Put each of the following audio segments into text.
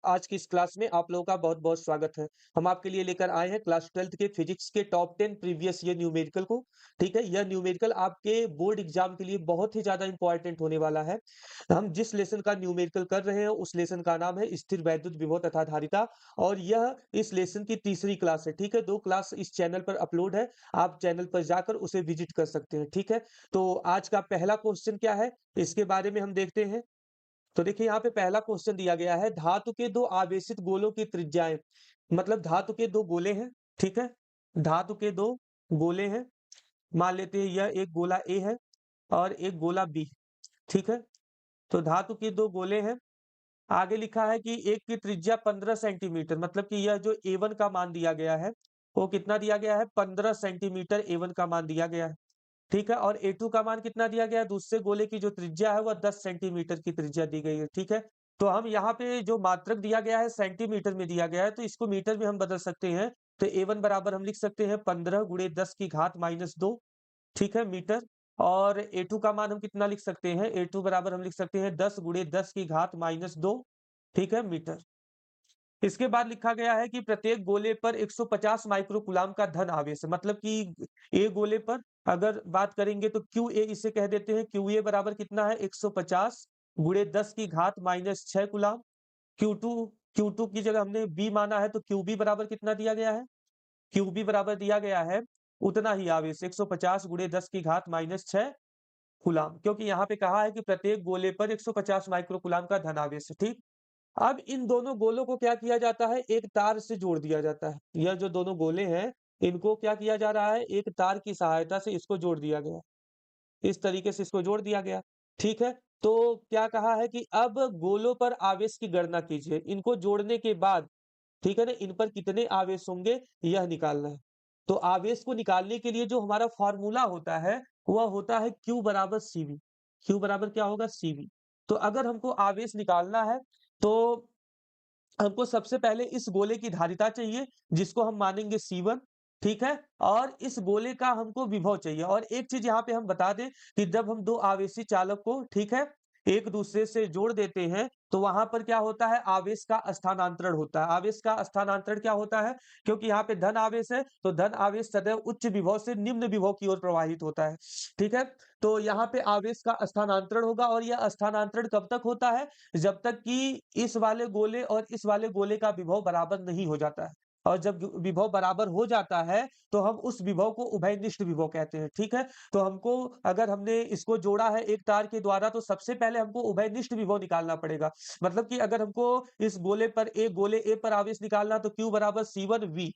आज की इस क्लास में आप लोगों का बहुत-बहुत स्वागत है। हम आपके लिए लेकर आए हैं क्लास 12th के फिजिक्स के टॉप 10 प्रीवियस ईयर न्यूमेरिकल को, ठीक है? यह न्यूमेरिकल आपके बोर्ड एग्जाम के लिए बहुत ही ज़्यादा इम्पोर्टेंट होने वाला है। हम जिस लेसन का न्यूमेरिकल कर रहे हैं, उस लेसन का नाम है स्थिर वैद्युत विभव तथा धारिता और यह इस लेसन की तीसरी क्लास है, ठीक है? 2 क्लास इस चैनल पर अपलोड है, आप चैनल पर जाकर उसे विजिट कर सकते हैं, ठीक है? तो आज का पहला क्वेश्चन क्या है, इसके बारे में हम देखते हैं। तो देखिए यहाँ पे पहला क्वेश्चन दिया गया है धातु के दो आवेशित गोलों की त्रिज्याएं मतलब धातु के दो गोले हैं, ठीक है? धातु के दो गोले हैं, मान लेते हैं यह एक गोला ए है और एक गोला बी, ठीक है? तो धातु के दो गोले हैं, आगे लिखा है कि एक की त्रिज्या 15 सेंटीमीटर मतलब कि यह जो A1 का मान दिया गया है, वो कितना दिया गया है? 15 सेंटीमीटर A1 का मान दिया गया है। ठीक है? और A2 का मान कितना दिया गया है? दूसरे गोले की जो त्रिज्या है वह 10 सेंटीमीटर की त्रिज्या दी गई है, ठीक है? तो हम यहाँ पे जो मात्रक दिया गया है सेंटीमीटर में दिया गया है, तो इसको मीटर में हम बदल सकते हैं। तो A1 बराबर हम लिख सकते हैं 15 गुणे 10 की घात -2, ठीक है? मीटर। और A2 का मान हम कितना लिख सकते हैं? A2 बराबर हम लिख सकते हैं 10 गुणे 10 की घात -2, ठीक है? मीटर। इसके बाद लिखा गया है कि प्रत्येक गोले पर 150 माइक्रोकूलाम का धन आवेश है मतलब कि ए गोले पर अगर बात करेंगे तो क्यू ए इसे कह देते हैं क्यू ए बराबर कितना है 150 गुणे 10 की घात -6 कूलाम। क्यू टू की जगह हमने बी माना है तो क्यू बी बराबर कितना दिया गया है क्यू बी बराबर दिया गया है उतना ही आवेश 150 गुणे 10 की घात -6 कूलाम क्योंकि यहाँ पे कहा है कि प्रत्येक गोले पर 150 माइक्रोकूलाम का धन आवेश है ठीक। अब इन दोनों गोलों को क्या किया जाता है? एक तार से जोड़ दिया जाता है। यह जो दोनों गोले हैं, इनको क्या किया जा रहा है? एक तार की सहायता से इसको जोड़ दिया गया। इस तरीके से इसको जोड़ दिया गया, ठीक है? तो क्या कहा है कि अब गोलों पर आवेश की गणना कीजिए। इनको जोड़ने के बाद, ठीक है ना? इन पर कितने आवेश होंगे, यह निकालना है। तो आवेश को निकालने के लिए जो हमारा फ़ॉर्मूला होता है, वह होता है Q बराबर CV। Q बराबर क्या होगा? CV। तो अगर हमको आवेश निकालना है, तो हमको सबसे पहले इस गोले की धारिता चाहिए, जिसको हम मानेंगे C1, ठीक है? और इस गोले का हमको विभव चाहिए और एक चीज़ यहाँ पे हम बता दें कि जब हम 2 आवेशी चालक को, ठीक है, एक दूसरे से जोड़ देते हैं, तो वहाँ पर क्या होता है? आवेश का स्थानांतरण होता है। आवेश का स्थानांतरण क्या होता है? क्योंकि यहाँ पे धन आवेश है, तो धन आवेश सदैव उच्च विभव से निम्न विभव की ओर प्रवाहित होता है, ठीक है? तो यहाँ पे आवेश का स्थानांतरण होगा और यह स्थानांतरण कब तक होता है? जब तक कि इस वाले गोले और इस वाले गोले का विभव बराबर नहीं हो जाता है और जब विभव बराबर हो जाता है तो हम उस विभव को उभयनिष्ठ विभव कहते हैं, ठीक है? तो हमको अगर हमने इसको जोड़ा है एक तार के द्वारा तो सबसे पहले हमको उभयनिष्ठ विभव निकालना पड़ेगा। मतलब कि अगर हमको इस गोले ए पर आवेश निकालना तो Q बराबर C1V,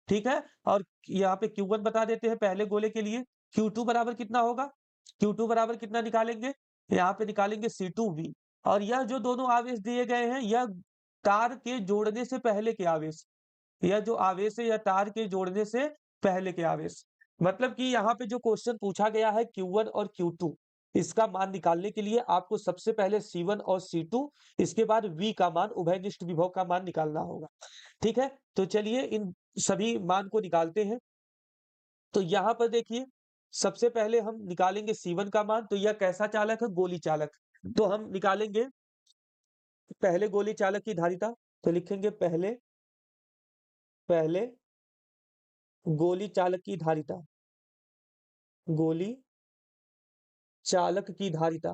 ठीक है? और यहाँ पे Q1 बता देते हैं पहले गोले के लिए, Q2 बराबर कितना होगा? Q2 बराबर कितना निकालेंगे? यहाँ पे निकालेंगे C2V और यह जो दोनों आवेश दिए गए हैं, यह तार के जोड़ने से पहले के आवेश। यह जो आवेश है, यह तार के जोड़ने से पहले के आवेश। मतलब कि यहाँ पे जो क्वेश्चन पूछा गया है Q1 और Q2, इसका मान निकालने के लिए आपको सबसे पहले C1 और C2, इसके बाद V का मान, उभयनिष्ठ विभव का मान निकालना होगा। ठीक है? तो चलिए इन सभी मान को निकालते हैं। तो यहाँ पर देखिए, सबसे पहले हम निकालेंगे C1 का मान, तो यह कैसा चालक है? गोली चालक। तो हम निकालेंगे पहले गोली चालक की धारिता, तो लिखेंगे पहले पहले गोली चालक की धारिता, गोली चालक की धारिता,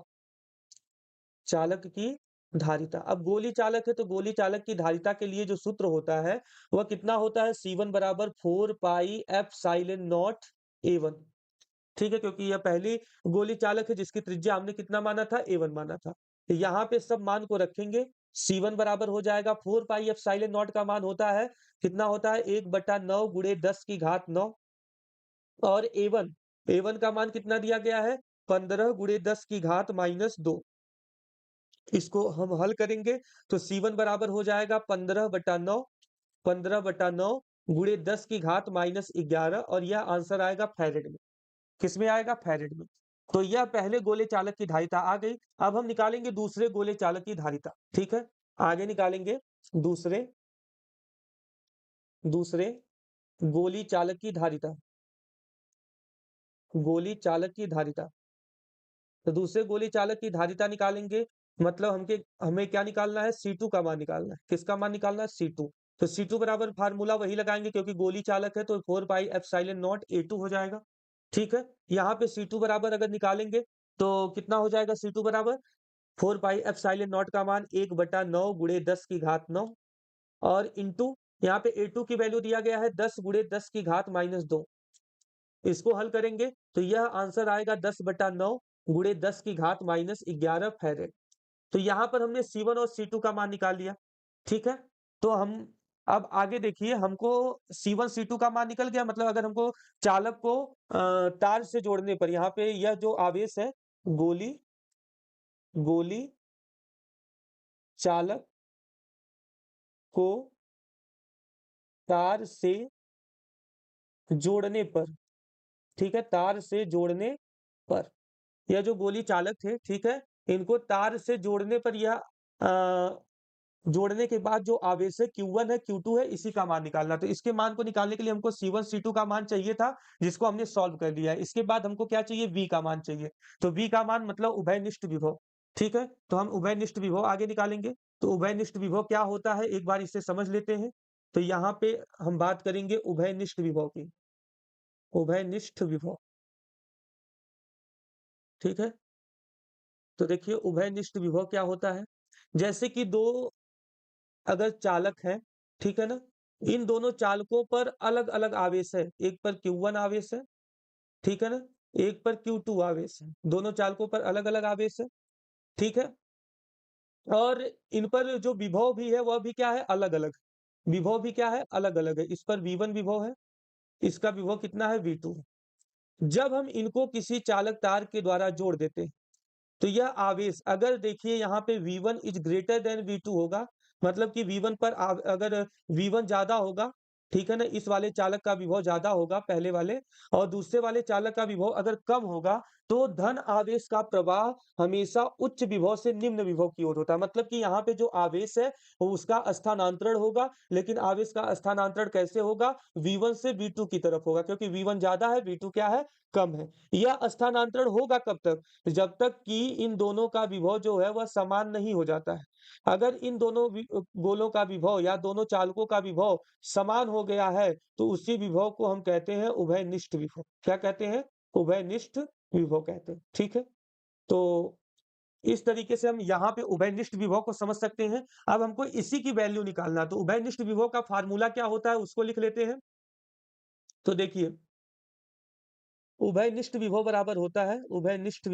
चालक की धारिता। अब गोली चालक है तो गोली चालक की धारिता के लिए जो सूत्र होता है, वह कितना होता है? C1 बराबर 4 पाई एप्सिलॉन नॉट A1, ठीक है? क्योंकि यह पहली गोली चालक है जिसकी त्रिज्या हमने कितना माना था? A1 माना था। तो यहाँ पे सब मान को रखेंगे, C1 बराबर हो जाएगा 4 पाई एप्सिलॉन नॉट का मान होता है, कितना होता है? 1/9 गुणे 10 की घात 9 और A1 का मान कितना दिया गया है? 15 गुणे 10 की घात -2। इसको हम हल करेंगे तो C1 बराबर हो जाएगा 15/9, 15/9 गुणे 10 की घात -11 और यह आंसर आएगा फैरेड में। किसमें आएगा? फैरेड में। तो यह पहले गोले चालक की धारिता आ गई। अब हम निकालेंगे दूसरे गोले चालक की धारिता, ठीक है? आगे निकालेंगे दूसरे दूसरे गोली चालक की धारिता, गोली चालक की धारिता। तो दूसरे गोली चालक की धारिता निकालेंगे मतलब हमें क्या निकालना है, C2 का मान निकालना है। किसका मान निकालना है, C2। तो C2 बराबर फार्मूला वही लगाएंगे क्योंकि गोली चालक है, तो 4 पाई एप्सिलॉन नॉट A2 हो जाएगा। ठीक है, यहाँ पे C2 बराबर अगर निकालेंगे तो कितना हो जाएगा, C2 बराबर 4 पाई एप्सिलॉन नॉट का मान 1/9 गुणे 10 की घात 9 और इंटू यहाँ पे A2 की वैल्यू दिया गया है 10 गुणे 10 की घात -2। इसको हल करेंगे तो यह आंसर आएगा 10/9 गुणे 10 की घात -11 फैरेड। तो यहाँ पर हमने C1 और C2 का मान निकाल लिया। ठीक है, तो हम अब आगे देखिए, हमको C1 C2 का मान निकल गया, मतलब अगर हमको चालक को तार से जोड़ने पर, यहाँ पे यह जो आवेश है, गोली गोली चालक को तार से जोड़ने पर, ठीक है, तार से जोड़ने पर यह जो गोली चालक थे, ठीक है, इनको तार से जोड़ने पर यह जोड़ने के बाद जो आवेश है Q1 है, Q2 है, इसी का मान निकालना। तो इसके मान को निकालने के लिए हमको C1 C2 का मान चाहिए था, जिसको हमने सॉल्व कर लिया है। इसके बाद हमको क्या चाहिए, V का मान चाहिए। तो V का मान मतलब उभयनिष्ठ विभव। ठीक है, तो हम उभयनिष्ठ विभव आगे निकालेंगे। तो उभयनिष्ठ विभव क्या होता है, एक बार इसे समझ लेते हैं। तो यहाँ पे हम बात करेंगे उभयनिष्ठ विभव की। उभयनिष्ठ विभव, ठीक है, तो देखिए उभयनिष्ठ विभव क्या होता है। जैसे कि दो अगर चालक हैं, ठीक है ना, इन दोनों चालकों पर अलग अलग आवेश है। एक पर Q1 आवेश है, ठीक है ना, एक पर Q2 आवेश है। दोनों चालकों पर अलग अलग आवेश है, ठीक है, और इन पर जो विभव भी है वह भी क्या है, अलग अलग। विभव भी क्या है, अलग अलग है। इस पर V1 विभव है, इसका विभव कितना है, V2। जब हम इनको किसी चालक तार के द्वारा जोड़ देते हैं, तो यह आवेश अगर देखिए यहाँ पे V1 is greater than V2 होगा, मतलब कि V1 पर अगर V1 ज्यादा होगा, ठीक है ना, इस वाले चालक का विभव ज्यादा होगा पहले वाले, और दूसरे वाले चालक का विभव अगर कम होगा, तो धन आवेश का प्रवाह हमेशा उच्च विभव से निम्न विभव की ओर होता है। मतलब कि यहाँ पे जो आवेश है वो उसका स्थानांतरण होगा, लेकिन आवेश का स्थानांतरण कैसे होगा, V1 से V2 की तरफ होगा, क्योंकि V1 ज्यादा है, V2 क्या है, कम है। यह स्थानांतरण होगा कब तक, जब तक कि इन दोनों का विभव जो है वह समान नहीं हो जाता है। अगर इन दोनों गोलों का विभव या दोनों चालकों का विभव समान हो गया है, तो उसी विभव को हम कहते हैं उभयनिष्ठ विभव। क्या कहते हैं, उभयनिष्ठ विभव कहते हैं। ठीक है, तो इस तरीके से हम यहाँ पे उभयनिष्ठ विभव को समझ सकते हैं। अब हमको इसी की वैल्यू निकालना है, तो उभयनिष्ठ विभव का फार्मूला क्या होता है उसको लिख लेते हैं। तो देखिए उभयनिष्ठ विभव बराबर होता है, उभयनिष्ठ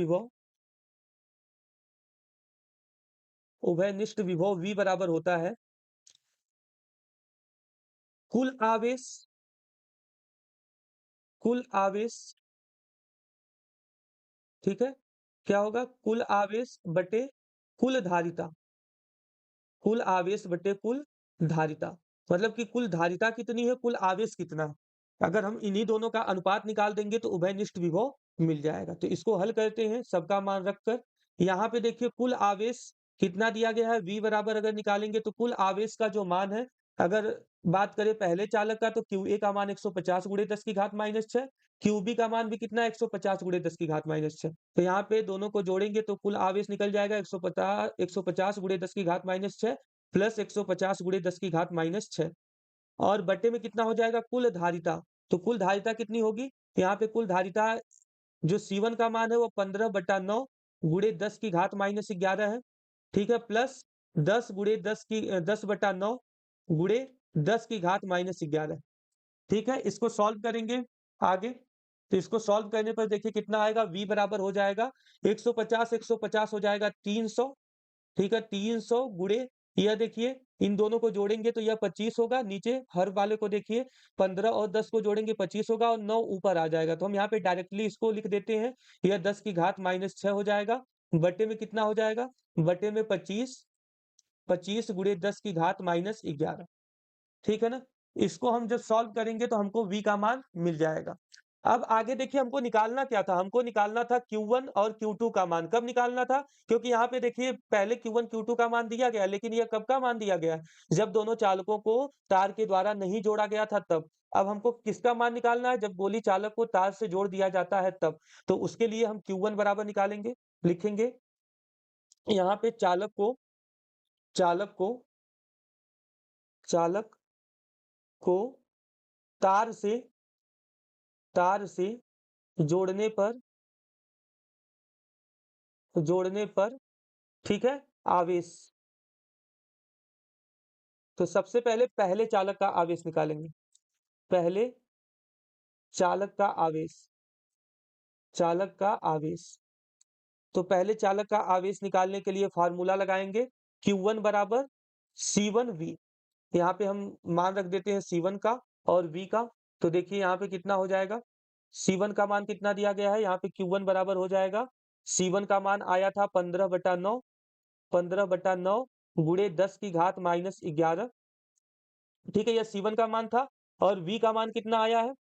विभव V बराबर होता है कुल आवेश, कुल आवेश, ठीक है, क्या होगा, कुल आवेश बटे कुल धारिता, कुल आवेश बटे कुल धारिता। मतलब कि कुल धारिता कितनी है, कुल आवेश कितना है। अगर हम इन्हीं दोनों का अनुपात निकाल देंगे तो उभयनिष्ठ विभव मिल जाएगा। तो इसको हल करते हैं सबका मान रखकर। यहाँ पे देखिए कुल आवेश कितना दिया गया है, V बराबर अगर निकालेंगे तो कुल आवेश का जो मान है, अगर बात करें पहले चालक का, तो QA का मान 150 गुणे 10 की घात -6, QB का मान भी कितना है, 150 गुणे 10 की घात -6। तो यहाँ पे दोनों को जोड़ेंगे तो कुल आवेश निकल जाएगा 150 गुणे 10 की घात -6 प्लस 150 गुणे 10 की घात -6, और बटे में कितना हो जाएगा, कुल धारिता। तो कुल धारिता कितनी होगी, यहाँ पे कुल धारिता जो C1 का मान है वो 15/9 गुणे 10 की घात -11 है, ठीक है, प्लस 10/9 गुणे 10 की घात -11। ठीक है, इसको सॉल्व करेंगे आगे। तो इसको सॉल्व करने पर देखिए कितना आएगा, V बराबर हो जाएगा 150 हो जाएगा 300, ठीक है, 300 गुणे, यह देखिए इन दोनों को जोड़ेंगे तो यह 25 होगा, नीचे हर वाले को देखिए 15 और 10 को जोड़ेंगे 25 होगा, और 9 ऊपर आ जाएगा। तो हम यहाँ पे डायरेक्टली इसको लिख देते हैं, यह 10 की घात -6 हो जाएगा, बटे में कितना हो जाएगा, बटे में 25, 25 गुणे 10 की घात -11। ठीक है ना, इसको हम जब सॉल्व करेंगे तो हमको V का मान मिल जाएगा। अब आगे देखिए हमको निकालना क्या था, हमको निकालना था Q1 और Q2 का मान। कब निकालना था, क्योंकि यहाँ पे देखिए पहले Q1 Q2 का मान दिया गया, लेकिन यह कब का मान दिया गया, जब दोनों चालकों को तार के द्वारा नहीं जोड़ा गया था तब। अब हमको किसका मान निकालना है, जब गोली चालक को तार से जोड़ दिया जाता है तब। तो उसके लिए हम Q1 बराबर निकालेंगे, लिखेंगे यहाँ पे चालक को चालक को तार से तार से जोड़ने पर जोड़ने पर ठीक है, आवेश। तो सबसे पहले चालक का आवेश निकालेंगे। पहले चालक का आवेश चालक का आवेश। तो पहले चालक का आवेश निकालने के लिए फार्मूला लगाएंगे, Q1 बराबर C1V। यहाँ पे हम मान रख देते हैं C1 का और V का। तो देखिए यहाँ पे कितना हो जाएगा, C1 का मान कितना दिया गया है, यहाँ पे Q1 बराबर हो जाएगा, C1 का मान आया था 15/9, 15/9 गुणे 10 की घात -11। ठीक है, यह C1 का मान था। और V का मान कितना आया है,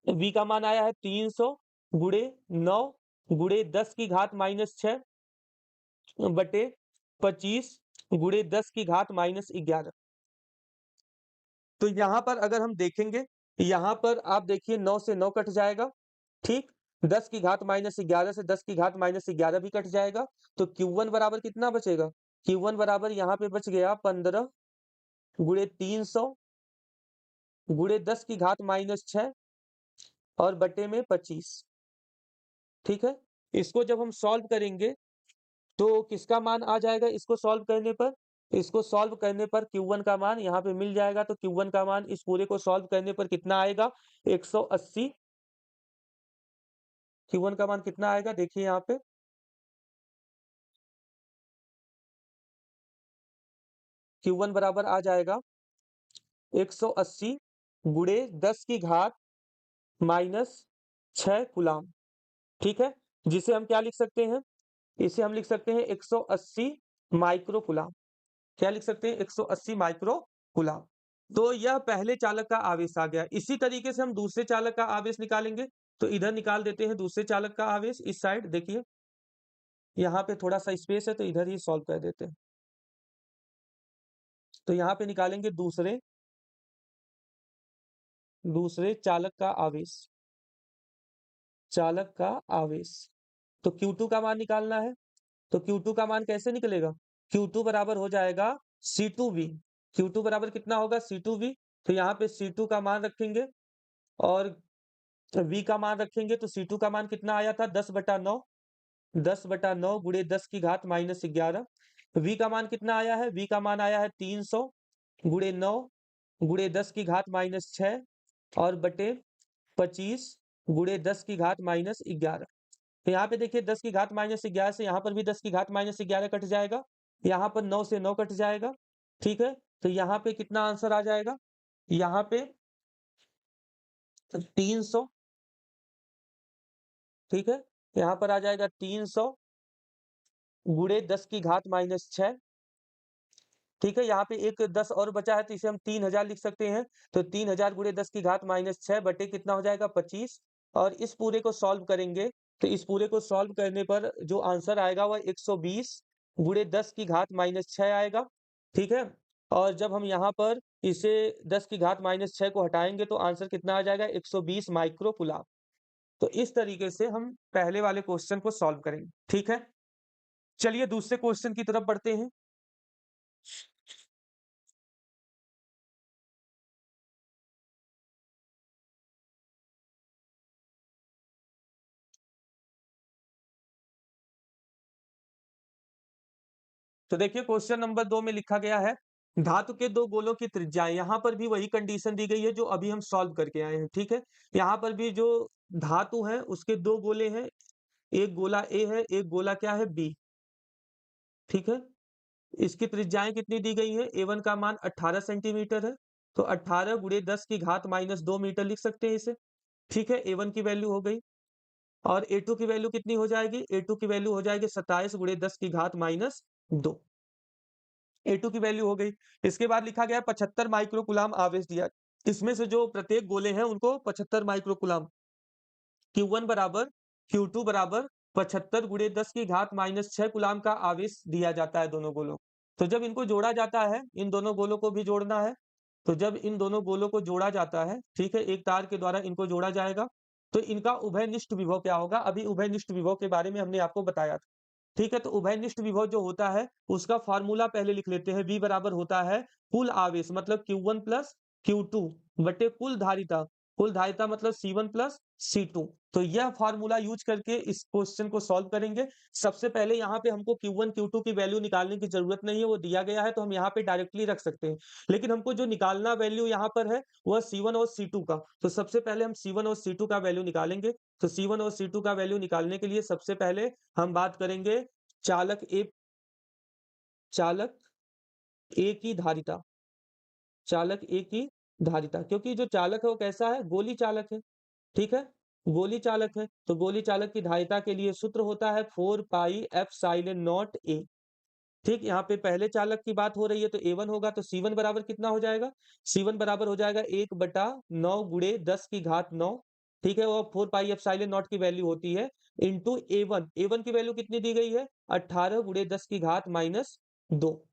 V का मान आया है 300 गुणे 9 गुणे 10 की घात -6 बटे 25 गुणे 10 की घात -11। तो यहाँ पर अगर हम देखेंगे, यहाँ पर आप देखिए 9 से 9 कट जाएगा, ठीक। 10 की घात -11 से 10 की घात -11 भी कट जाएगा। तो Q1 बराबर कितना बचेगा, Q1 बराबर यहाँ पे बच गया 15 गुणे 300 गुणे 10 की घात -6 और बटे में 25। ठीक है, इसको जब हम सॉल्व करेंगे तो किसका मान आ जाएगा, इसको सॉल्व करने पर, इसको सॉल्व करने पर Q1 का मान यहाँ पे मिल जाएगा। तो Q1 का मान इस पूरे को सॉल्व करने पर कितना आएगा, 180। Q1 का मान कितना आएगा, देखिए यहाँ पे Q1 बराबर आ जाएगा 180 गुणे 10 की घात -6 कूलाम। ठीक है, जिसे हम क्या लिख सकते हैं, इसे हम लिख सकते हैं 180 माइक्रो कूलाम। क्या लिख सकते हैं, 180 माइक्रो कूलाम। तो यह पहले चालक का आवेश आ गया। इसी तरीके से हम दूसरे चालक का आवेश निकालेंगे। तो इधर निकाल देते हैं दूसरे चालक का आवेश, इस साइड देखिए, यहाँ पे थोड़ा सा स्पेस है तो इधर ही सॉल्व कर देते हैं। तो यहाँ पे निकालेंगे दूसरे चालक का आवेश, चालक का आवेश। तो Q2 का मान निकालना है। तो Q2 का मान कैसे निकलेगा, Q2 बराबर हो जाएगा C2V। Q2 बराबर कितना होगा, C2V। तो यहाँ पे C2 का मान रखेंगे और V का मान रखेंगे। तो C2 का मान कितना आया था, 10/9, 10/9 गुणे 10 की घात -11। V का मान कितना आया है, V का मान आया है 300 गुणे 9 गुणे 10 की घात -6 और बटे 25 गुणे 10 की घात -11। तो यहाँ पे देखिए 10 की घात -11 से यहाँ पर भी 10 की घात -11 कट जाएगा, यहाँ पर 9 से 9 कट जाएगा। ठीक है, तो यहाँ पे कितना आंसर आ जाएगा, यहाँ पे 300। ठीक है, यहाँ पर आ जाएगा 300 गुणे 10 की घात -6। ठीक है, यहाँ पे एक 10 और बचा है तो इसे हम 3000 लिख सकते हैं। तो 3000 गुणे 10 की घात -6 बटे कितना हो जाएगा, 25। और इस पूरे को सॉल्व करेंगे तो इस पूरे को सॉल्व करने पर जो आंसर आएगा वह 120 गुणे 10 की घात -6 आएगा। ठीक है, और जब हम यहाँ पर इसे 10 की घात -6 को हटाएंगे तो आंसर कितना आ जाएगा, 120 माइक्रो कूलाम। तो इस तरीके से हम पहले वाले क्वेश्चन को सॉल्व करेंगे। ठीक है, चलिए दूसरे क्वेश्चन की तरफ बढ़ते हैं। तो देखिए क्वेश्चन नंबर 2 में लिखा गया है, धातु के दो गोलों की त्रिज्याएं। यहाँ पर भी वही कंडीशन दी गई है जो अभी हम सॉल्व करके आए हैं। ठीक है, यहाँ पर भी जो धातु है उसके दो गोले हैं, एक गोला ए है, एक गोला क्या है, बी। ठीक है, इसकी त्रिज्याएं कितनी दी गई है, A1 का मान 18 सेंटीमीटर है। तो 18 गुणे 10 की घात -2 मीटर लिख सकते हैं इसे। ठीक है, A1 की वैल्यू हो गई। और A2 की वैल्यू कितनी हो जाएगी, A2 की वैल्यू हो जाएगी 27 गुणे 10 की घात -2। A2 की वैल्यू हो गई। इसके बाद लिखा गया है 75 माइक्रो कूलाम आवेश दिया। इसमें से जो प्रत्येक गोले हैं उनको 75 माइक्रो कूलाम। Q1 बराबर Q2 बराबर 75 गुणे 10 की घात -6 कूलाम का आवेश दिया जाता है दोनों गोलों। तो जब इनको जोड़ा जाता है, इन दोनों गोलों को भी जोड़ना है। तो जब इन दोनों गोलों को जोड़ा जाता है, ठीक है, एक तार के द्वारा इनको जोड़ा जाएगा, तो इनका उभयनिष्ठ विभव क्या होगा, अभी उभयनिष्ठ विभव के बारे में हमने आपको बताया था। ठीक है, तो उभयनिष्ठ विभव जो होता है उसका फार्मूला पहले लिख लेते हैं। V बराबर होता है कुल आवेश मतलब Q1 प्लस Q2 बटे कुल धारिता मतलब C1 प्लस C2। तो यह फार्मूला यूज करके इस क्वेश्चन को सॉल्व करेंगे। सबसे पहले यहाँ पे हमको Q1 Q2 की वैल्यू निकालने की जरूरत नहीं है, वो दिया गया है तो हम यहाँ पे डायरेक्टली रख सकते हैं। लेकिन हमको जो निकालना वैल्यू यहाँ पर है वह C1 और C2 का। तो सबसे पहले हम C1 और C2 का वैल्यू निकालेंगे। तो C1 और C2 का वैल्यू निकालने के लिए सबसे पहले हम बात करेंगे चालक ए चालक ए की धारिता चालक ए की धारिता, क्योंकि जो चालक है वो कैसा है, गोली चालक है। ठीक है, गोली चालक है तो गोली चालक की धारिता के लिए सूत्र होता है 4 पाई एप्सिलॉन नॉट ए। ठीक, यहाँ पे पहले चालक की बात हो रही है तो A1 होगा, तो C1 बराबर कितना हो जाएगा, C1 बराबर हो जाएगा 1/9 गुणे 10 की घात 9। ठीक है, और 4 पाई एप्सिलॉन नॉट की वैल्यू होती है इंटू A1 की वैल्यू कितनी दी गई है 18 गुणे 10 की घात -2।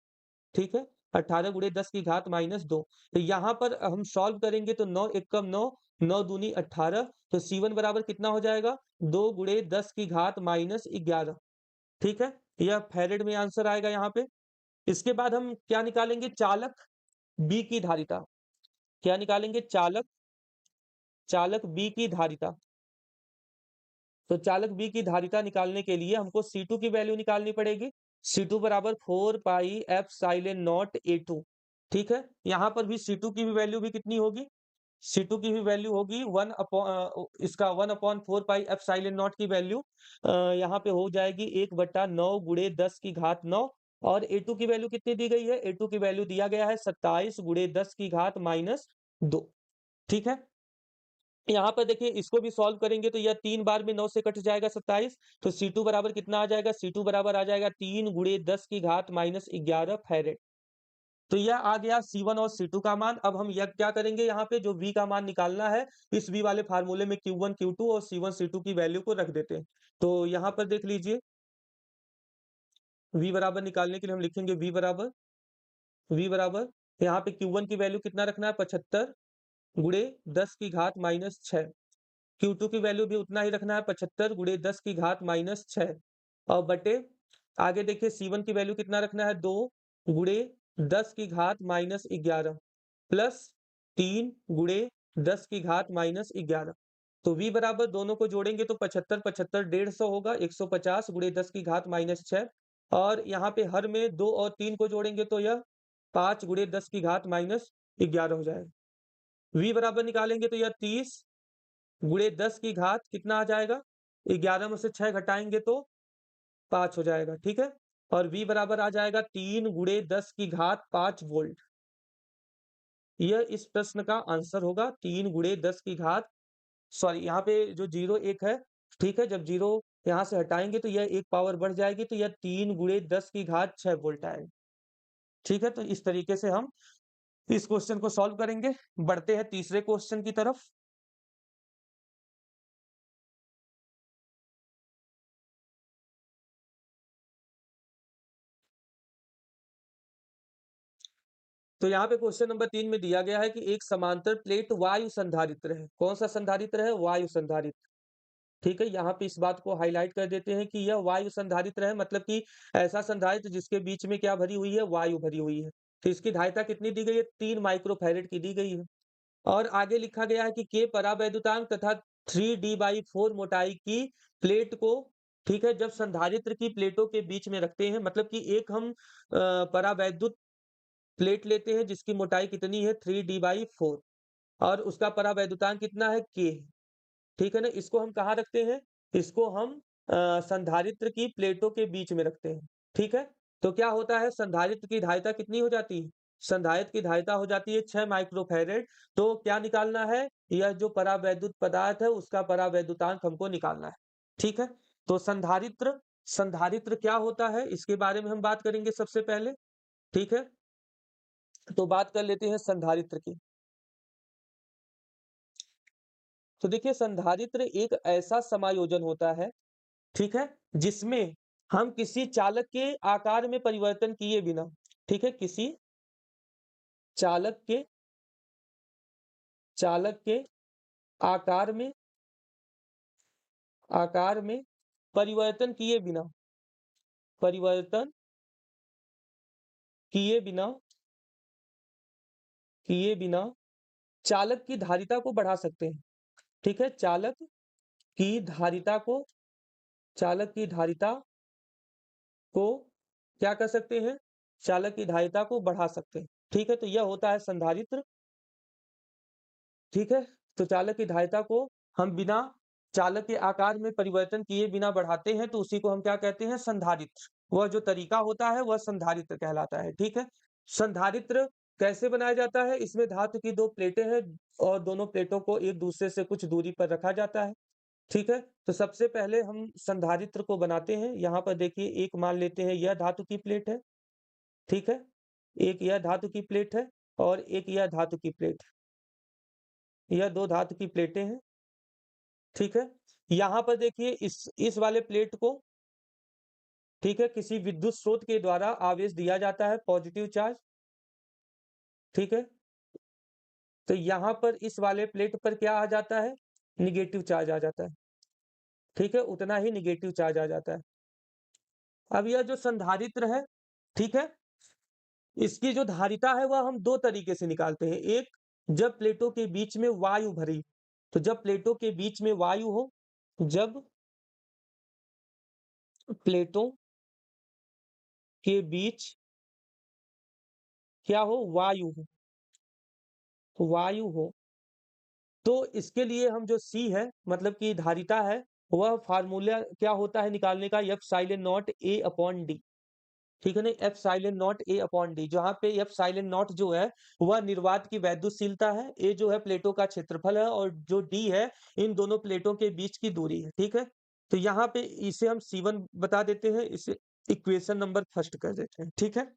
ठीक है, 18 गुणे 10 की घात -2। तो यहाँ पर हम सॉल्व करेंगे तो 9 एकम 9, 9 दूनी 18, तो C1 बराबर कितना हो जाएगा 2 गुणे 10 की घात -11। ठीक है, यह फैरेड में आंसर आएगा यहाँ पे। इसके बाद हम क्या निकालेंगे, चालक बी की धारिता। क्या निकालेंगे, चालक बी की धारिता। तो चालक बी की धारिता निकालने के लिए हमको C2 की वैल्यू निकालनी पड़ेगी। C2 बराबर 4 पाई एप्सिलॉन नॉट A2। ठीक है, यहाँ पर भी C2 की भी वैल्यू भी कितनी होगी, C2 की भी वैल्यू होगी 1/4 पाई एप्सिलॉन नॉट की वैल्यू यहाँ पे हो जाएगी 1/9 गुणे 10 की घात 9। और A2 की वैल्यू कितनी दी गई है, A2 की वैल्यू दिया गया है 27 गुणे 10 की घात -2। ठीक है, यहाँ पर देखिए इसको भी सॉल्व करेंगे तो यह 3 बार में 9 से कट जाएगा 27। तो C2 बराबर कितना आ जाएगा, C2 बराबर आ जाएगा 3 गुणे 10 की घात -11 फैरेड। तो यह आ गया C1 और C2 का मान। अब हम यह क्या करेंगे, यहाँ पे जो V का मान निकालना है इस V वाले फार्मूले में Q1 Q2 और C1 C2 की वैल्यू को रख देते हैं। तो यहाँ पर देख लीजिए V बराबर निकालने के लिए हम लिखेंगे V बराबर यहाँ पे Q1 की वैल्यू कितना रखना है 75 गुणे 10 की घात -6। Q2 की वैल्यू भी उतना ही रखना है 75 गुणे 10 की घात -6। और बटे आगे देखिए C1 की वैल्यू कितना रखना है 2 गुणे 10 की घात -11 प्लस 3 गुणे 10 की घात -11। तो V बराबर दोनों को जोड़ेंगे तो 75 75 150 होगा, 150 गुणे 10 की घात -6। और यहाँ पे हर में 2 और 3 को जोड़ेंगे तो यह 5 गुणे 10 की घात -11 हो जाएगा। V बराबर निकालेंगे तो यह 30 गुणे 10 की घात कितना आ जाएगा, 11 में से 6 घटाएंगे तो 5 हो जाएगा। ठीक है, और V बराबर आ जाएगा 3 गुणे 10 की घात 5 वोल्ट। यह इस प्रश्न का आंसर होगा 3 गुणे 10 की घात, सॉरी यहाँ पे जो 0 1 है। ठीक है, जब 0 यहाँ से हटाएंगे तो यह एक पावर बढ़ जाएगी तो यह 3 गुणे 10 की घात 6 वोल्ट आएगा। ठीक है, तो इस तरीके से हम इस क्वेश्चन को सॉल्व करेंगे। बढ़ते हैं तीसरे क्वेश्चन की तरफ। तो यहाँ पे क्वेश्चन नंबर 3 में दिया गया है कि एक समांतर प्लेट वायु संधारित्र है। कौन सा संधारित्र है, वायु संधारित्र। ठीक है, यहाँ पे इस बात को हाईलाइट कर देते हैं कि यह वायु संधारित्र है, मतलब कि ऐसा संधारित्र जिसके बीच में क्या भरी हुई है, वायु भरी हुई है। तो इसकी धारिता कितनी दी गई है, 3 माइक्रोफैरेड की दी गई है। और आगे लिखा गया है कि के परावैद्युतांक तथा 3D/4 मोटाई की प्लेट को, ठीक है, जब संधारित्र की प्लेटों के बीच में रखते हैं, मतलब कि एक हम परावैद्युत प्लेट लेते हैं जिसकी मोटाई कितनी है 3D/4 और उसका परावैद्युतांक कितना है के। ठीक है ना, इसको हम कहाँ रखते हैं, इसको हम संधारित्र की प्लेटों के बीच में रखते हैं। ठीक है, तो क्या होता है, संधारित्र की धारिता कितनी हो जाती है, संधारित्र की धारिता हो जाती है 6 माइक्रोफैरेड। तो क्या निकालना है, यह जो परावैद्युत पदार्थ है उसका परावैद्युतांक हमको निकालना है। ठीक है, तो संधारित्र संधारित्र क्या होता है इसके बारे में हम बात करेंगे सबसे पहले। ठीक है, तो बात कर लेते हैं संधारित्र की। तो देखिए संधारित्र एक ऐसा समायोजन होता है, ठीक है, जिसमें हम किसी आकार में परिवर्तन किए बिना, ठीक है, किसी चालक के चालक के आकार में आकार में परिवर्तन किए बिना परिवर्तन किए बिना किए बिना चालक की धारिता को बढ़ा सकते हैं। ठीक है? की धारिता को चालक की धारिता को क्या कर सकते हैं? चालक की धारिता को बढ़ा सकते हैं। ठीक है? तो यह होता है संधारित्र। ठीक है? तो चालक की धारिता को हम बिना चालक के आकार में परिवर्तन किए बिना बढ़ाते हैं, तो उसी को हम क्या कहते हैं? संधारित्र। वह जो तरीका होता है, वह संधारित्र कहलाता है। ठीक है? संधारित्र कैसे बनाया जाता है? इसमें धातु की 2 प्लेटें हैं और दोनों प्लेटों को एक-दूसरे से कुछ दूरी पर रखा जाता है। ठीक है? तो सबसे पहले हम संधारित्र को बनाते हैं। यहाँ पर देखिए एक मान लेते हैं यह धातु की प्लेट है। ठीक है? एक यह धातु की प्लेट है और एक यह धातु की प्लेट है। यह 2 धातु की प्लेटें हैं। ठीक है? यहाँ पर देखिए इस वाले प्लेट को ठीक है, किसी विद्युत स्रोत के द्वारा आवेश दिया जाता है पॉजिटिव चार्ज। ठीक है? तो यहाँ पर इस वाले प्लेट पर क्या आ जाता है? नेगेटिव चार्ज आ जाता है। ठीक है? उतना ही नेगेटिव चार्ज आ जाता है। अब यह जो संधारित्र है, ठीक है? इसकी जो धारिता है वह हम 2 तरीके से निकालते हैं। एक, जब प्लेटों के बीच में वायु भरी, तो जब प्लेटों के बीच में वायु हो, जब प्लेटों के बीच क्या हो? वायु हो, तो इसके लिए हम जो C है मतलब कि धारिता है, वह फ़ॉर्मूला क्या होता है निकालने का? Epsilon not A upon D। ठीक है ना? Epsilon not A upon D, जहाँ पे एप्सिलॉन नॉट जो है वह निर्वात की वैद्युतशीलता है, A जो है प्लेटों का क्षेत्रफल है और जो D है इन दोनों प्लेटों के बीच की दूरी है। ठीक है? तो यहाँ पे इसे हम C1 बता देते हैं, इसे इक्वेशन नंबर फर्स्ट कर देते हैं। ठीक है?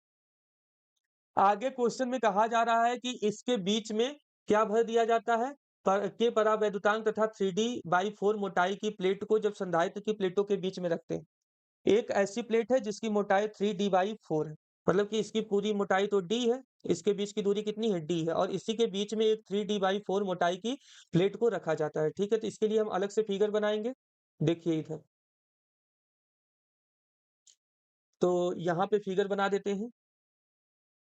आगे क्वेश्चन में कहा जा रहा है कि इसके बीच में क्या भर दिया जाता है? के परावैद्युतांक तथा 3D/4 मोटाई की प्लेट को जब संधारित्र की प्लेटों के बीच में रखते हैं। एक ऐसी प्लेट है जिसकी मोटाई 3D/4 है, मतलब कि इसकी पूरी मोटाई तो D है, इसके बीच की दूरी कितनी है? D है और इसी के बीच में एक 3D/4 मोटाई की प्लेट को रखा जाता है। ठीक है? तो इसके लिए हम अलग से फिगर बनाएंगे। देखिए इधर, तो यहाँ पे फिगर बना देते हैं।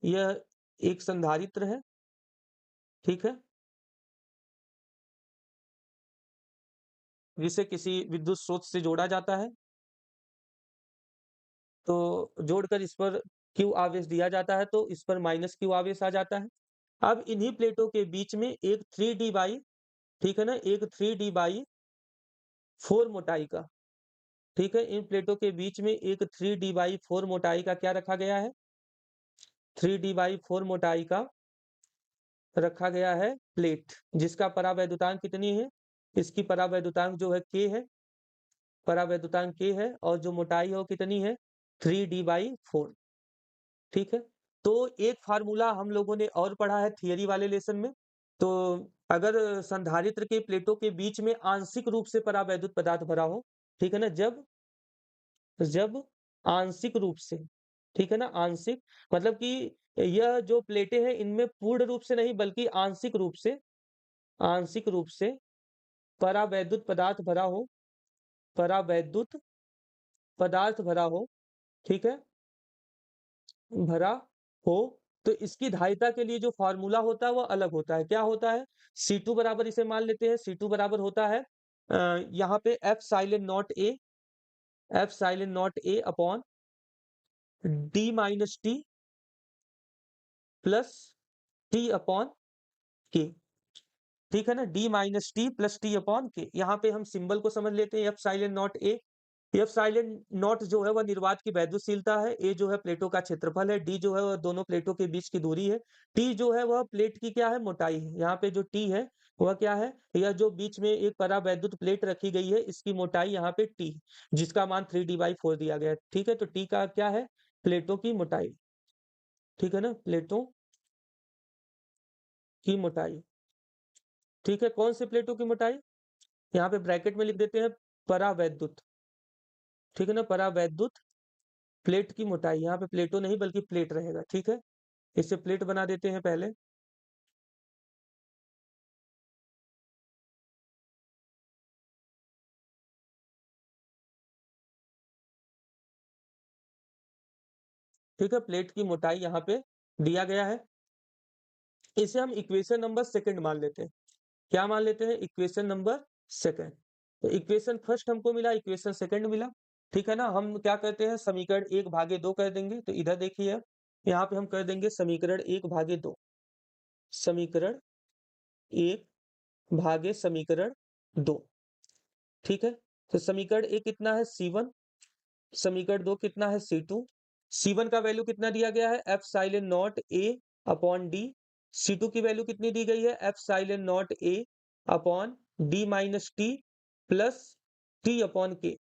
यह एक संधारित्र है। ठीक है? जिसे किसी विद्युत स्रोत से जोड़ा जाता है। तो जोड़कर इस पर Q आवेश दिया जाता है, तो इस पर माइनस Q आवेश आ जाता है। अब इन्हीं प्लेटों के बीच में एक 3D बाई, ठीक है ना? एक 3D बाई 4 मोटाई का, ठीक है? इन प्लेटों के बीच में एक 3D बाई 4 मोटाई का क्या रखा गया है? 3D बाई 4 मोटाई का रखा गया है प्लेट, जिसका परावैद्युतांक कितनी है? इसकी परावैद्युतांक जो है K है, परावैद्युतांक K है और जो मोटाई है वो कितनी है? 3D/4। ठीक है? तो एक फ़ॉर्मूला हम लोगों ने और पढ़ा है थियरी वाले लेसन में। तो अगर संधारित्र के प्लेटों के बीच में आंशिक रूप से परावैद्युत पदार्थ भरा हो, ठीक है ना? जब जब आंशिक रूप से, ठीक है ना? आंशिक मतलब कि यह जो प्लेटें हैं इनमें पूर्ण रूप से नहीं बल्कि आंशिक रूप से परावैद्युत पदार्थ भरा हो, परावैद्युत पदार्थ भरा हो, ठीक है? भरा हो, तो इसकी धारिता के लिए जो फ़ॉर्मूला होता है वो अलग होता है। क्या होता है? C2 बराबर इसे मान लेते हैं, C2 बराबर होता है यहाँ पे epsilon not A upon D minus T plus T upon K। ठीक है ना? D minus T plus T upon K। यहाँ पे हम सिंबल को समझ लेते हैं epsilon not A। Epsilon not जो है वह निर्वात की वैद्युतशीलता है, A जो है प्लेटों का क्षेत्रफल है, D जो है वह दोनों प्लेटों के बीच की दूरी है, T जो है वह प्लेट की क्या है? मोटाई है। यहाँ पे जो T है वह क्या है? यह जो बीच में एक परावैद्युत प्लेट रखी गई है इसकी मोटाई यहाँ पे T, जिसका मान 3D/4 दिया गया है। ठीक है? तो T का क्या है? प्लेटों की मोटाई। ठीक है ना? प्लेटों की मोटाई। ठीक है? कौन से प्लेटों की मोटाई? यहाँ पे ब्रैकेट में लिख देते हैं परावैद्युत। ठीक है ना? परावैद्युत प्लेट की मोटाई, यहाँ पे प्लेटों नहीं बल्कि प्लेट रहेगा। ठीक है? इसे प्लेट बना देते हैं पहले। ठीक है, प्लेट की मोटाई यहाँ पे दिया गया है। इसे हम इक्वेशन नंबर सेकंड मान लेते हैं। क्या मान लेते हैं? Equation number second. तो इक्वेशन फर्स्ट हमको मिला, इक्वेशन सेकंड मिला, ठीक है ना? हम क्या करते हैं, समीकरण 1/2 कर देंगे। तो इधर देखिए, यहाँ पे हम कर देंगे समीकरण 1/2, समीकरण 1 भागे समीकरण 2, ठीक है? तो समीकरण 1 कितना है? C1, समीकरण 2 कितना है? C2। C1 का वैल्यू कितना दिया गया है? Epsilon not A upon D। C2 की वैल्यू कितनी दी गई है? Epsilon not A upon D minus T plus T upon K।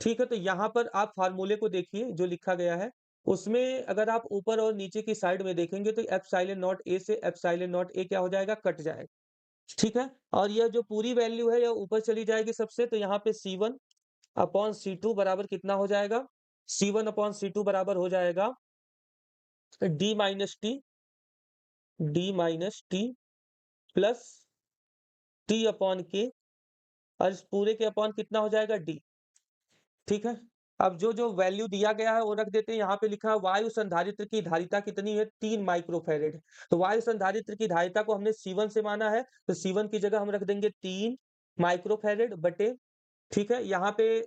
ठीक है, तो यहाँ पर आप फार्मूले को देखिए जो लिखा गया है, उसमें अगर आप ऊपर और नीचे की साइड में देखेंगे तो एप्सिलॉन नॉट A से एप्सिलॉन नॉट A क्या हो जाएगा? कट जाएगा। ठीक है, और यह जो पूरी वैल्यू है यह ऊपर चली जाएगी सबसे, तो यहाँ पे C1 अपॉन C2 बराबर कितना हो जाएगा? C1 अपॉन C2 बराबर हो जाएगा D minus T plus T upon K, और इस पूरे के अपॉन कितना हो जाएगा? D। ठीक है, अब जो वैल्यू दिया गया है वो रख देते हैं। यहाँ पे लिखा है वायु संधारित्र की धारिता कितनी है? 3 माइक्रोफैरेड। तो वायु संधारित्र की धारिता को हमने C1 से माना है, तो C1 की जगह हम रख देंगे 3 माइक्रोफैरेड बटे, ठीक है, यहाँ पे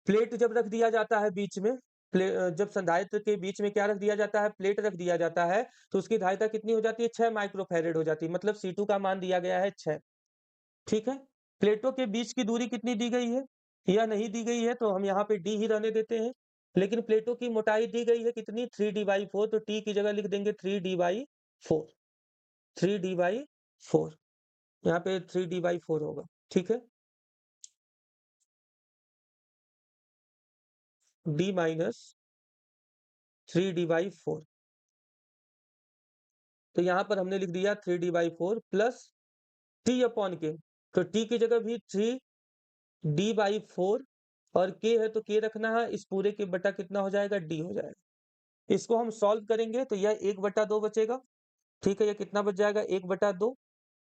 प्लेट जब रख दिया जाता है बीच में, जब संधारित्र के बीच में क्या रख दिया जाता है? प्लेट रख दिया जाता है, तो उसकी धारिता कितनी हो जाती है? 6 माइक्रोफैरेड हो जाती है, मतलब C2 का मान दिया गया है 6। ठीक है, प्लेटों के बीच की दूरी कितनी दी गई है? यह नहीं दी गई है, तो हम यहाँ पे D ही रहने देते हैं। लेकिन प्लेटों की मोटाई दी गई है कितनी? 3D/4, तो T की जगह लिख देंगे 3D/4, 3D/4, यहाँ पे 3D/4 होगा। ठीक है, D माइनस 3D/4, तो यहाँ पर हमने लिख दिया 3D/4 plus T upon K। तो T की जगह भी 3D/4 और K है तो K रखना है, इस पूरे के बटा कितना हो जाएगा? D हो जाएगा। इसको हम सॉल्व करेंगे तो यह 1/2 बचेगा। ठीक है, ये कितना बच जाएगा? 1/2,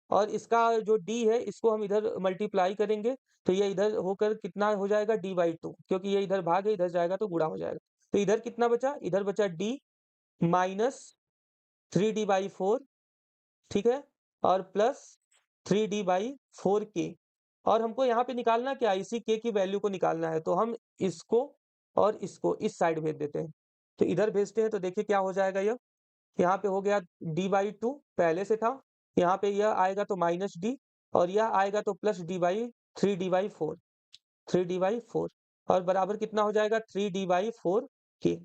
और इसका जो D है इसको हम इधर मल्टीप्लाई करेंगे, तो ये इधर होकर कितना हो जाएगा? D/2, क्योंकि ये इधर भाग है, इधर जाएगा तो गुणा हो जाएगा। तो इधर कितना बचा? इधर बचा D माइनस 3D/4, ठीक है, और प्लस 3D/4K। और हमको यहाँ पे निकालना क्या है? इसी K की वैल्यू को निकालना है, तो हम इसको और इसको इस साइड भेज देते हैं। तो इधर भेजते हैं तो देखिए क्या हो जाएगा यह। यहाँ पे हो गया D/2 पहले से था, यहाँ पे यह आएगा तो माइनस D, और यह आएगा तो प्लस D/3D/4, 3D/4, और बराबर कितना हो जाएगा? 3D/4K।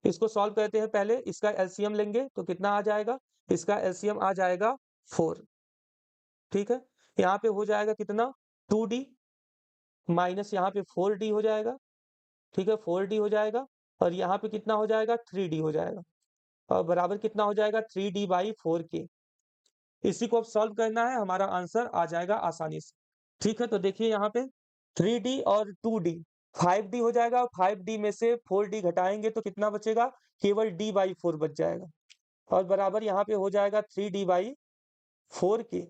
इसको सॉल्व करते हैं, पहले इसका एलसीएम लेंगे तो कितना आ जाएगा? इसका एलसीएम आ जाएगा 4। ठीक है, यहाँ पे हो जाएगा कितना? 2D माइनस यहाँ पे 4D हो जाएगा। ठीक है, 4D हो जाएगा, और यहाँ पे कितना हो जाएगा? 3D हो जाएगा, और बराबर कितना हो जाएगा? 3D/4K। इसी को अब सॉल्व करना है, हमारा आंसर आ जाएगा आसानी से। ठीक है, तो देखिए यहाँ पे 3D और 2D, 5D हो जाएगा, और 5D में से 4D घटाएंगे तो कितना बचेगा? केवल D/4 बच जाएगा, और बराबर यहाँ पे हो जाएगा 3D/4K।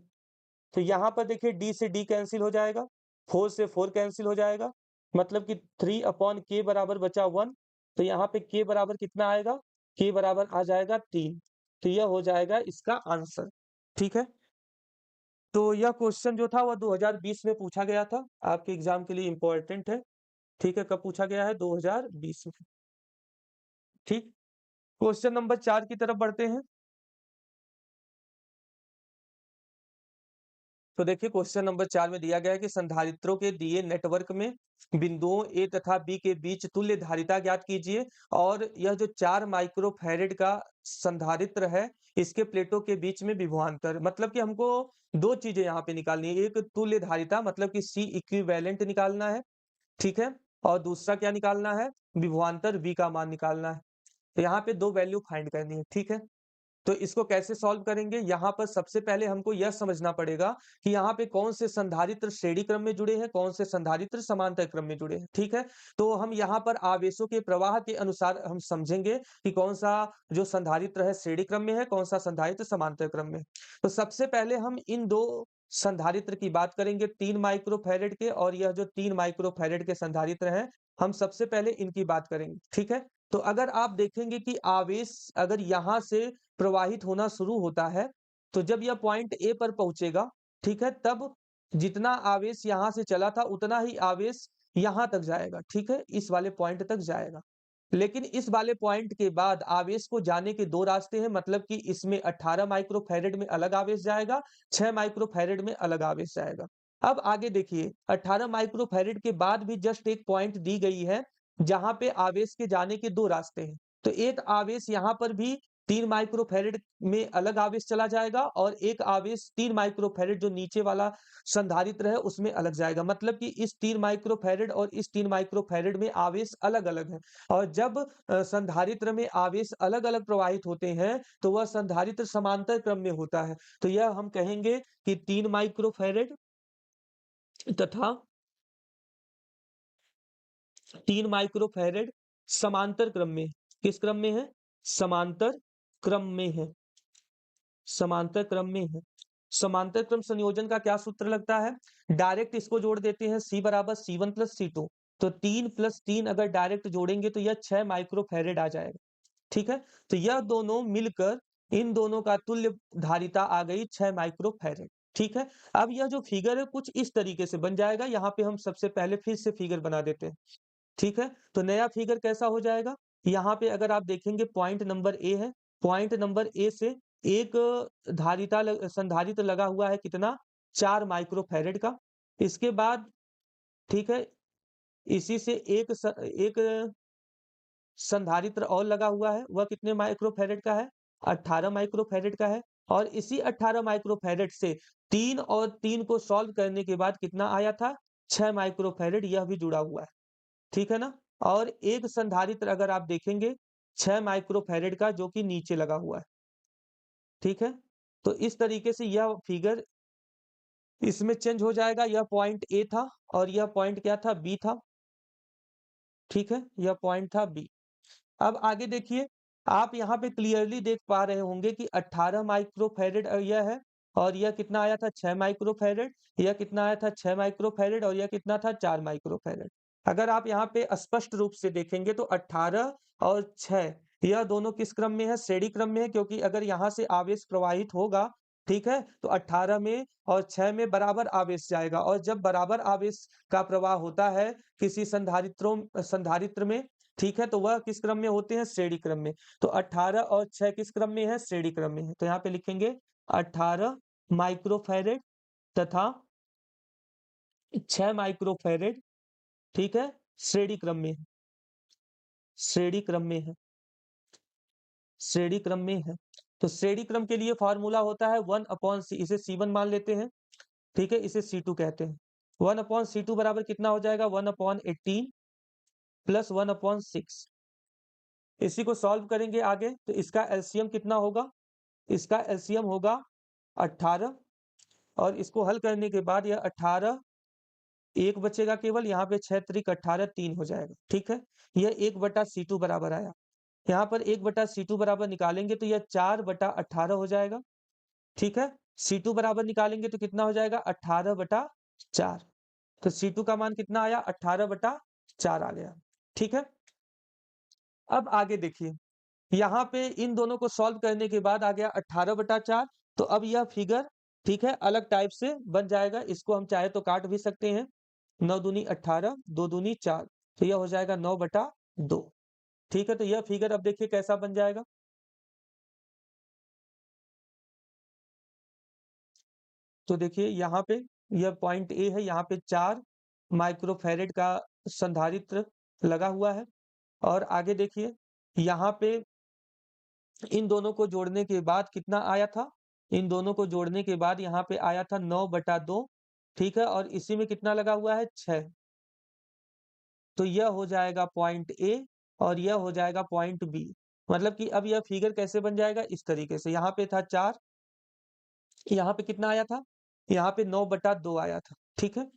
तो यहाँ पर देखिए D से D कैंसिल हो जाएगा, 4 से 4 कैंसिल हो जाएगा, मतलब कि 3/K बराबर बचा 1। तो यहाँ पे K बराबर कितना आएगा? K बराबर आ जाएगा 3। तो यह हो जाएगा इसका आंसर। ठीक है, तो यह क्वेश्चन जो था वह 2020 में पूछा गया था, आपके एग्जाम के लिए इम्पोर्टेंट है। ठीक है, कब पूछा गया है? 2020 में। ठीक, क्वेश्चन नंबर 4 की तरफ बढ़ते हैं। तो देखिए क्वेश्चन नंबर 4 में दिया गया है कि संधारित्रों के दिए नेटवर्क में बिंदुओं ए तथा बी के बीच तुल्य धारिता ज्ञात कीजिए, और यह जो 4 माइक्रोफैरेड का संधारित्र है, इसके प्लेटों के बीच में विभवांतर, मतलब कि हमको 2 चीजें यहाँ पे निकालनी है। एक तुल्य धारिता मतलब कि C इक्विवेलेंट निकालना है, ठीक है, और दूसरा क्या निकालना है? विभवांतर V का मान निकालना है। तो यहाँ पे 2 वैल्यू फाइंड करनी है। ठीक है, तो इसको कैसे सॉल्व करेंगे? यहाँ पर सबसे पहले हमको यह समझना पड़ेगा कि यहाँ पे कौन से संधारित्र श्रेणी क्रम में जुड़े हैं, कौन से संधारित्र समांतर क्रम में जुड़े हैं। ठीक है, तो हम यहाँ पर आवेशों के प्रवाह के अनुसार हम समझेंगे कि कौन सा जो संधारित्र है श्रेणी क्रम में है, कौन सा संधारित्र समांतर क्रम में। तो सबसे पहले हम इन 2 संधारित्र की बात करेंगे, 3 माइक्रोफैरेड के, और यह जो 3 माइक्रोफैरेड के संधारित्र हैं, हम सबसे पहले इनकी बात करेंगे। ठीक है, तो अगर आप देखेंगे कि आवेश अगर यहाँ से प्रवाहित होना शुरू होता है, तो जब यह पॉइंट ए पर पहुँचेगा, ठीक है? तब जितना आवेश यहाँ से चला था, उतना ही आवेश यहाँ तक जाएगा, ठीक है? इस वाले पॉइंट तक जाएगा। लेकिन इस वाले पॉइंट के बाद आवेश को जाने के 2 रास्ते हैं, मतलब कि इसमें 18 माइक्रोफ़ैरड में अलग आवेश जाएगा, 6 माइक्रोफ़ैरड में अलग आवेश जाएगा। अब आगे देखिए, 18 माइक्रोफ़ैरड के बाद भी जस्ट एक पॉइंट दी गई है, जहाँ पे आवेश के जाने के 2 रास्ते हैं। तो एक आवेश यहाँ पर भी 3 माइक्रोफ़ैरड में अलग आवेश चला जाएगा और एक आवेश 3 माइक्रोफ़ैरड जो नीचे वाला संधारित्र है, उसमें अलग जाएगा। मतलब कि इस 3 माइक्रोफ़ैरड और इस 3 माइक्रोफ़ैरड में आवेश अलग-अलग है। और जब संधारित्र में आवेश अलग-अलग प्रवाहित होते हैं, तो वह संधारित्र समांतर क्रम में होता है। तो यह हम कहेंगे कि 3 माइक्रोफ़ैरड तथा 3 माइक्रोफ़ैरड समांतर क्रम में। किस क्रम में है? समांतर क्रम में है। समांतर क्रम में है। समांतर क्रम संयोजन का क्या सूत्र लगता है? डायरेक्ट इसको जोड़ देते हैं C बराबर C1 प्लस C2। तो 3 प्लस 3 अगर डायरेक्ट जोड़ेंगे तो यह 6 माइक्रोफ़ैरड आ जाएगा। ठीक है? तो यह दोनों मिलकर इन दोनों का तुल्य धारिता आ गई 6 माइक्रोफ़ैरड। ठीक है? अब यह जो फिगर है कुछ इस तरीके से बन जाएगा। यहाँ पे हम सबसे पहले फिर से फिगर बना देते हैं। ठीक है? तो नया फिगर कैसा हो जाएगा? यहाँ पे अगर आप देखेंगे पॉइंट नंबर ए है, पॉइंट नंबर ए से एक संधारित्र लगा हुआ है कितना? 4 माइक्रोफ़ैरड का। इसके बाद ठीक है, इसी से एक संधारित्र और लगा हुआ है, वह कितने माइक्रोफ़ैरड का है? 18 माइक्रोफ़ैरड का है और इसी 18 माइक्रोफ़ैरड से 3 और 3 को सॉल्व करने के बाद कितना आया था? 6 माइक्रोफ़ैरड यह भी जुड़ा हुआ है। ठीक है ना? और एक संधारित्र अगर आप देखेंगे 6 माइक्रोफ़ैरड का जो कि नीचे लगा हुआ है। ठीक है? तो इस तरीके से यह फिगर इसमें चेंज हो जाएगा। यह पॉइंट ए था और यह पॉइंट क्या था? बी था। ठीक है? यह पॉइंट था बी। अब आगे देखिए, आप यहाँ पे क्लियरली देख पा रहे होंगे कि 18 माइक्रोफ़ैरड यह है और यह कितना आया था? 6 माइक्रोफ़ैरड। यह कितना आया था? 6 माइक्रोफ़ैरड और यह कितना था? 4 माइक्रोफ़ैरड। अगर आप यहाँ पे स्पष्ट रूप से देखेंगे तो 18 और 6 यह दोनों किस क्रम में है? श्रेणी क्रम में है, क्योंकि अगर यहाँ से आवेश प्रवाहित होगा, ठीक है? तो 18 में और 6 में बराबर आवेश जाएगा और जब बराबर आवेश का प्रवाह होता है किसी संधारित्र में, ठीक है? तो वह किस क्रम में होते हैं? श्रेणी क्रम में। तो 18 और 6 किस क्रम में है? श्रेणी क्रम में है। तो यहाँ पे लिखेंगे 18 माइक्रोफ़ैरड तथा 6 माइक्रोफ़ैरड, ठीक है? श्रेणी क्रम में है। श्रेणी क्रम में है। श्रेणी क्रम में है। तो श्रेणी क्रम के लिए फ़ॉर्मूला होता है 1/C, इसे C1 मान लेते हैं, ठीक है? इसे C2 कहते हैं। 1/C2 बराबर कितना हो जाएगा? 1/18 प्लस 1/6। इसी को सॉल्व करेंगे आगे, तो इसका एलसीएम कितना होगा? इसका एलसीएम होगा 18 और इसको हल करने के बाद यह 18 1 बचेगा केवल, यहाँ पे 6 त्रिक 18 3 हो जाएगा, ठीक है? यह 1/C2 बराबर आया। यहाँ पर 1/C2 बराबर निकालेंगे तो यह 4/18 हो जाएगा, ठीक है? C2 बराबर निकालेंगे तो कितना हो जाएगा? 18/4। तो C2 का मान कितना आया? 18/4 आ गया, ठीक है? अब आगे देखिए, यहाँ पे इन दोनों को सॉल्व करने के बाद आ गया 18/4। तो अब यह फिगर, ठीक है, अलग टाइप से बन जाएगा। इसको हम चाहे तो काट भी सकते हैं। 9 दूनी 18, 2 दूनी 4, तो यह हो जाएगा 9/2। ठीक है, तो यह फिगर अब देखिए कैसा बन जाएगा। तो देखिए यहाँ पे यह पॉइंट ए है, यहाँ पे 4 माइक्रोफ़ैरड का संधारित्र लगा हुआ है और आगे देखिए यहाँ पे इन दोनों को जोड़ने के बाद कितना आया था? इन दोनों को जोड़ने के बाद यहाँ पे आया था 9/2, ठीक है? और इसी में कितना लगा हुआ है? 6। तो यह हो जाएगा पॉइंट ए और यह हो जाएगा पॉइंट बी। मतलब कि अब यह फिगर कैसे बन जाएगा? इस तरीके से, यहाँ पे था 4, यहाँ पे कितना आया था? यहाँ पे 9/2 आया था, ठीक है?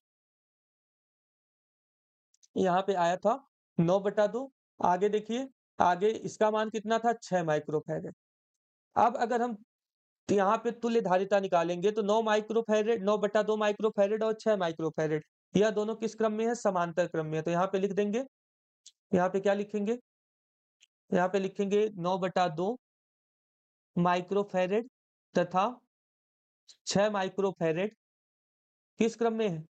यहाँ पे आया था 9/2। आगे देखिए, आगे इसका मान कितना था? 6 माइक्रोफ़ैरड। अब अगर हम तो यहाँ पे तुल्य धारिता निकालेंगे तो 9 माइक्रोफ़ैरड, 9/2 माइक्रोफ़ैरड और 6 माइक्रोफ़ैरड, यह दोनों किस क्रम में है? समांतर क्रम में है। तो यहाँ पे लिख देंगे, यहाँ पे क्या लिखेंगे? यहाँ पे लिखेंगे 9/2 माइक्रोफैरेड तथा 6 माइक्रोफैरेड किस क्रम में है?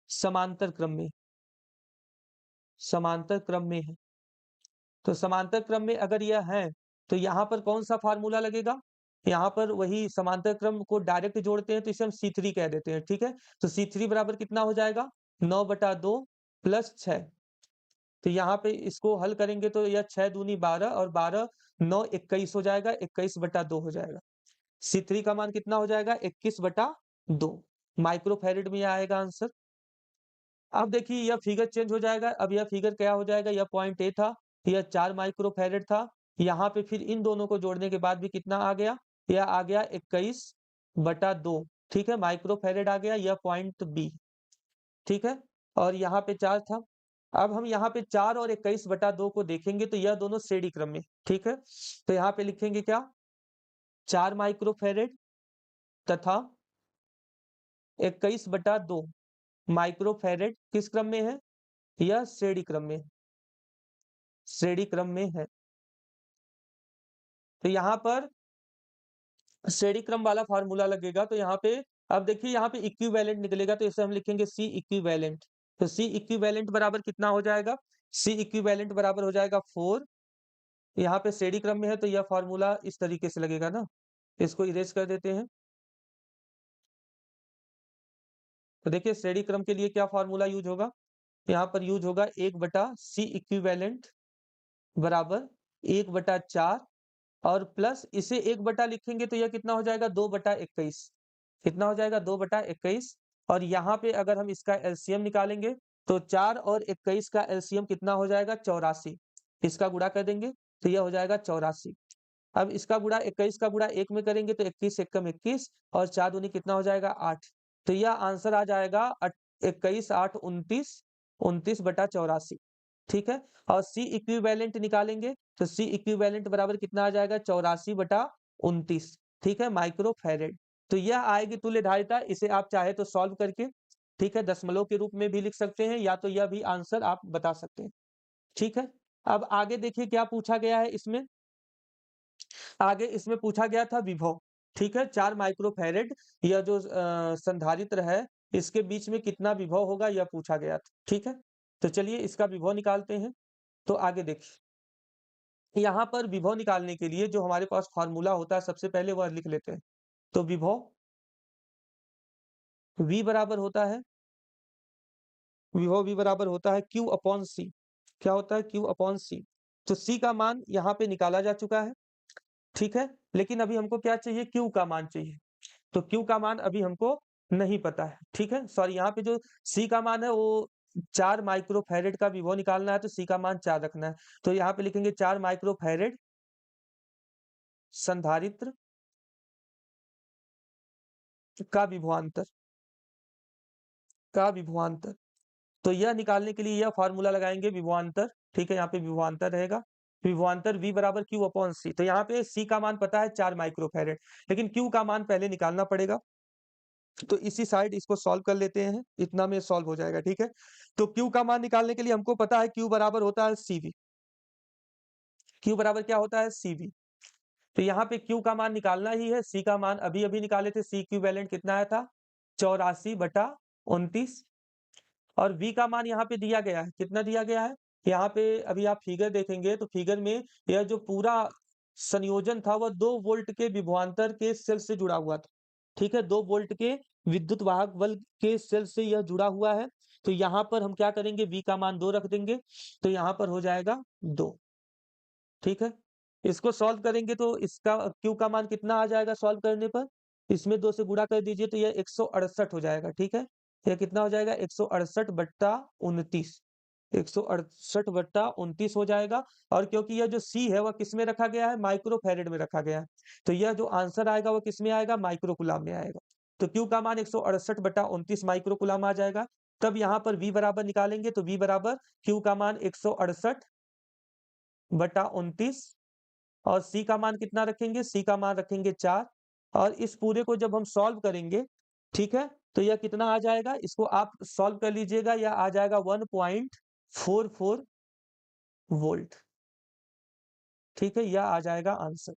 समांतर क्रम में। समांतर क्रम में है। तो समांतर क्रम में अगर यह है तो यहाँ पर कौन सा फार्मूला लगेगा? यहाँ पर वही समांतर क्रम को डायरेक्ट जोड़ते हैं तो इसे हम C3 कह देते हैं, ठीक है? तो C3 बराबर कितना हो जाएगा? 9/2 प्लस 6। तो यहाँ पे इसको हल करेंगे तो यह 6 दूनी 12 और 12 9 21 हो जाएगा, 21/2 हो जाएगा। C3 का मान कितना हो जाएगा? 21/2 माइक्रोफैरेड में आएगा आंसर। अब देखिए यह फिगर चेंज हो जाएगा। अब यह फिगर क्या हो जाएगा? यह पॉइंट ए था, यह 4 माइक्रोफैरेड था। यहाँ पे फिर इन दोनों को जोड़ने के बाद भी कितना आ गया? यह आ गया 21/2, ठीक है? माइक्रोफैरेड आ गया, यह पॉइंट बी, ठीक है? और यहाँ पे 4 था। अब हम यहाँ पे 4 और 21/2 को देखेंगे तो यह दोनों श्रेणी क्रम में, ठीक है? तो यहाँ पे लिखेंगे क्या? 4 माइक्रोफैरेड तथा 21/2 माइक्रोफैरेड किस क्रम में है? यह श्रेणी क्रम में, श्रेणी क्रम में है। तो यहाँ पर श्रेणी क्रम वाला फार्मूला लगेगा तो यहाँ पे अब देखिए यहाँ पे इक्विवेलेंट निकलेगा तो इसे हम लिखेंगे सी इक्विवेलेंट। तो सी इक्विवेलेंट बराबर कितना हो जाएगा? सी इक्विवेलेंट बराबर हो जाएगा 4। यहाँ पे श्रेणी क्रम में है तो यह फार्मूला इस तरीके से लगेगा ना, इसको इरेज कर देते हैं। तो देखिए श्रेणी क्रम के लिए क्या फार्मूला यूज होगा? यहाँ पर यूज होगा 1/सी इक्विवेलेंट बराबर 1/4 और प्लस इसे 1 लिखेंगे तो यह कितना हो जाएगा? 2/21। कितना हो जाएगा? 2/21। और यहाँ पे अगर हम इसका एलसीएम निकालेंगे तो 4 और 21 का एलसीएम कितना हो जाएगा? 84। इसका गुणा कर देंगे तो यह हो जाएगा 84। अब इसका गुणा 21 का गुणा 1 में करेंगे तो 21 एकम 21 और 4 दूनी कितना हो जाएगा? 8। तो यह आंसर आ जाएगा 21 8 29 29/84, ठीक है? और सी इक्विवेलेंट निकालेंगे तो सी इक्विवेलेंट बराबर कितना आ जाएगा? 84/29, ठीक है? माइक्रोफैरेड। तो यह आएगी तुल्य धारिता। इसे आप चाहे तो सॉल्व करके, ठीक है, दशमलव के रूप में भी लिख सकते हैं या तो यह भी आंसर आप बता सकते हैं, ठीक है? अब आगे देखिए क्या पूछा गया है इसमें। आगे इसमें पूछा गया था विभव, ठीक है? 4 माइक्रोफैरेड यह जो संधारित्र है इसके बीच में कितना विभव होगा यह पूछा गया था, ठीक है? तो चलिए इसका विभव निकालते हैं। तो आगे देखिए, यहाँ पर विभव निकालने के लिए जो हमारे पास फार्मूला होता है सबसे पहले वह लिख लेते हैं। तो विभव V बराबर होता है, विभव V बराबर होता है Q/C। क्या होता है? Q/C। तो C का मान यहाँ पे निकाला जा चुका है, ठीक है? लेकिन अभी हमको क्या चाहिए? Q का मान चाहिए। तो Q का मान अभी हमको नहीं पता है, ठीक है? सॉरी, यहाँ पे जो C का मान है वो 4 माइक्रोफैरेड का विभव निकालना है तो C का मान 4 रखना है। तो यहाँ पे लिखेंगे 4 माइक्रोफैरेड संधारित्र का विभवांतर, का विभवांतर। तो यह निकालने के लिए यह फार्मूला लगाएंगे विभवांतर, ठीक है? यहाँ पे विभवांतर रहेगा। विभवांतर V बराबर Q/C। तो यहाँ पे C का मान पता है 4 माइक्रोफैरेड, लेकिन Q का मान पहले निकालना पड़ेगा। तो इसी साइड इसको सॉल्व कर लेते हैं, इतना में सॉल्व हो जाएगा, ठीक है? तो Q का मान निकालने के लिए हमको पता है Q बराबर होता है CV। Q बराबर क्या होता है? CV। तो यहाँ पे Q का मान निकालना ही है। C का मान अभी-अभी निकाले थे, C इक्विवेलेंट कितना आया था? 84/29। और V का मान यहाँ पे दिया गया है, कितना दिया गया है? यहाँ पे अभी आप फिगर देखेंगे तो फिगर में यह जो पूरा संयोजन था वह 2 वोल्ट के विभवांतर के सेल से जुड़ा हुआ था, ठीक है? 2 वोल्ट के विद्युत वाहक बल के सेल से यह जुड़ा हुआ है। तो यहाँ पर हम क्या करेंगे? V का मान 2 रख देंगे तो यहाँ पर हो जाएगा 2, ठीक है? इसको सॉल्व करेंगे तो इसका Q का मान कितना आ जाएगा सॉल्व करने पर? इसमें 2 से गुणा कर दीजिए तो यह 168 हो जाएगा, ठीक है? यह कितना हो जाएगा? 168/29, 168/29 हो जाएगा। और क्योंकि यह जो C है वह किसमें रखा गया है? माइक्रोफैरेड में रखा गया है। तो यह जो आंसर आएगा वो किसमें आएगा? माइक्रोकूलम में आएगा। तो Q का मान 168/29 माइक्रोकूलम आ जाएगा। तब यहाँ पर V बराबर निकालेंगे तो V बराबर Q का मान 168/29 और C का मान कितना रखेंगे? C का मान रखेंगे 4। और इस पूरे को जब हम सॉल्व करेंगे, ठीक है? तो यह कितना आ जाएगा? इसको आप सॉल्व कर लीजिएगा, यह आ जाएगा 1.44 वोल्ट। ठीक है, यह आ जाएगा आंसर।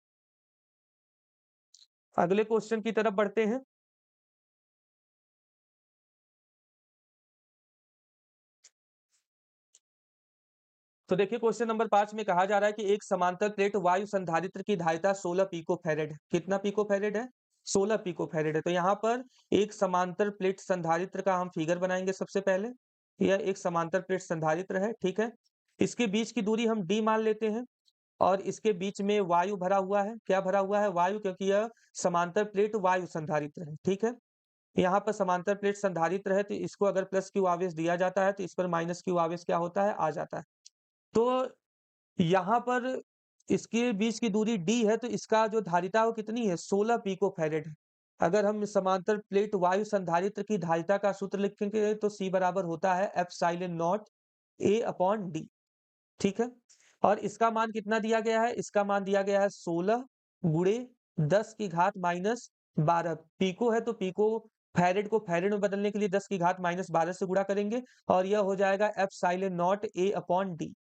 अगले क्वेश्चन की तरफ बढ़ते हैं। तो देखिए क्वेश्चन नंबर 5 में कहा जा रहा है कि एक समांतर प्लेट वायु संधारित्र की धारिता 16 पिको फैरेड है। कितना पिको फैरेड है? 16 पिको फैरेड है। तो यहाँ पर एक समांतर प्लेट संधारित्र का हम फिगर बनाएंगे सबसे पहले। यह एक समांतर प्लेट संधारित्र है, ठीक है। इसके बीच की दूरी हम d मान लेते हैं और इसके बीच में वायु भरा हुआ है। क्या भरा हुआ है? वायु, क्योंकि यह समांतर प्लेट वायु संधारित्र है, ठीक है। यहाँ पर समांतर प्लेट संधारित्र है तो इसको अगर प्लस क्यू आवेश दिया जाता है तो इस पर माइनस क्यू आवेश क्या होता है? आ जाता है। तो यहाँ पर इसके बीच की दूरी d है तो इसका जो धारिता वो कितनी है? 16 पिको फैरेड है। अगर हम समांतर प्लेट वायु संधारित्र की धारिता का सूत्र लिखेंगे तो C बराबर होता है epsilon not A upon D, ठीक है। और इसका मान कितना दिया गया है? इसका मान दिया गया है 16 गुणे 10 की घात माइनस 12। पिको है तो पिको फैरेड को फैरेड में बदलने के लिए 10 की घात माइनस 12 से गुणा करेंगे और यह हो जाएगा epsilon not A upon D।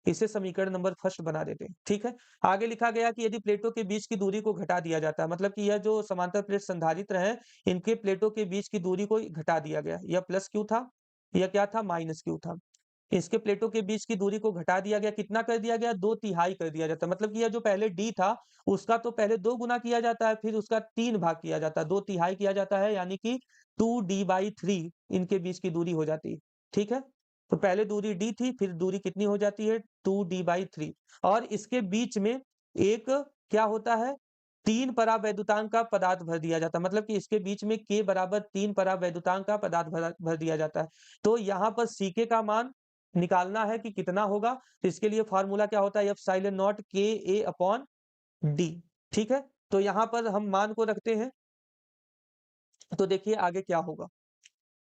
इसे समीकरण नंबर फर्स्ट बना देते हैं, ठीक है। आगे लिखा गया कि यदि प्लेटों के बीच की दूरी को घटा दिया जाता है, मतलब कि यह जो समांतर प्लेट संधारित्र है इनके प्लेटों के बीच की दूरी को घटा दिया गया। यह प्लस क्यू था, यह क्या था? माइनस क्यू था। इसके प्लेटों के बीच की दूरी को घटा दिया गया। कितना कर दिया गया? 2/3 कर दिया जाता है। मतलब कि यह जो पहले d था उसका तो पहले 2 गुना किया जाता है, फिर उसका 3 भाग किया जाता है, 2/3 किया जाता है, यानी कि 2d/3 इनके बीच की दूरी हो जाती है, ठीक है। तो पहले दूरी d थी, फिर दूरी कितनी हो जाती है? 2d/3। और इसके बीच में एक क्या होता है? 3 परावैद्युतांक का पदार्थ भर दिया जाता है। मतलब कि इसके बीच में k बराबर 3 परावैद्युतांक का पदार्थ भर दिया जाता है। तो यहाँ पर ck का मान निकालना है कि कितना होगा, तो इसके लिए फॉर्मूला क्या होता है? एप्सिलॉन नॉट के ए अपॉन डी, ठीक है। तो यहाँ पर हम मान को रखते हैं। तो देखिए आगे क्या होगा।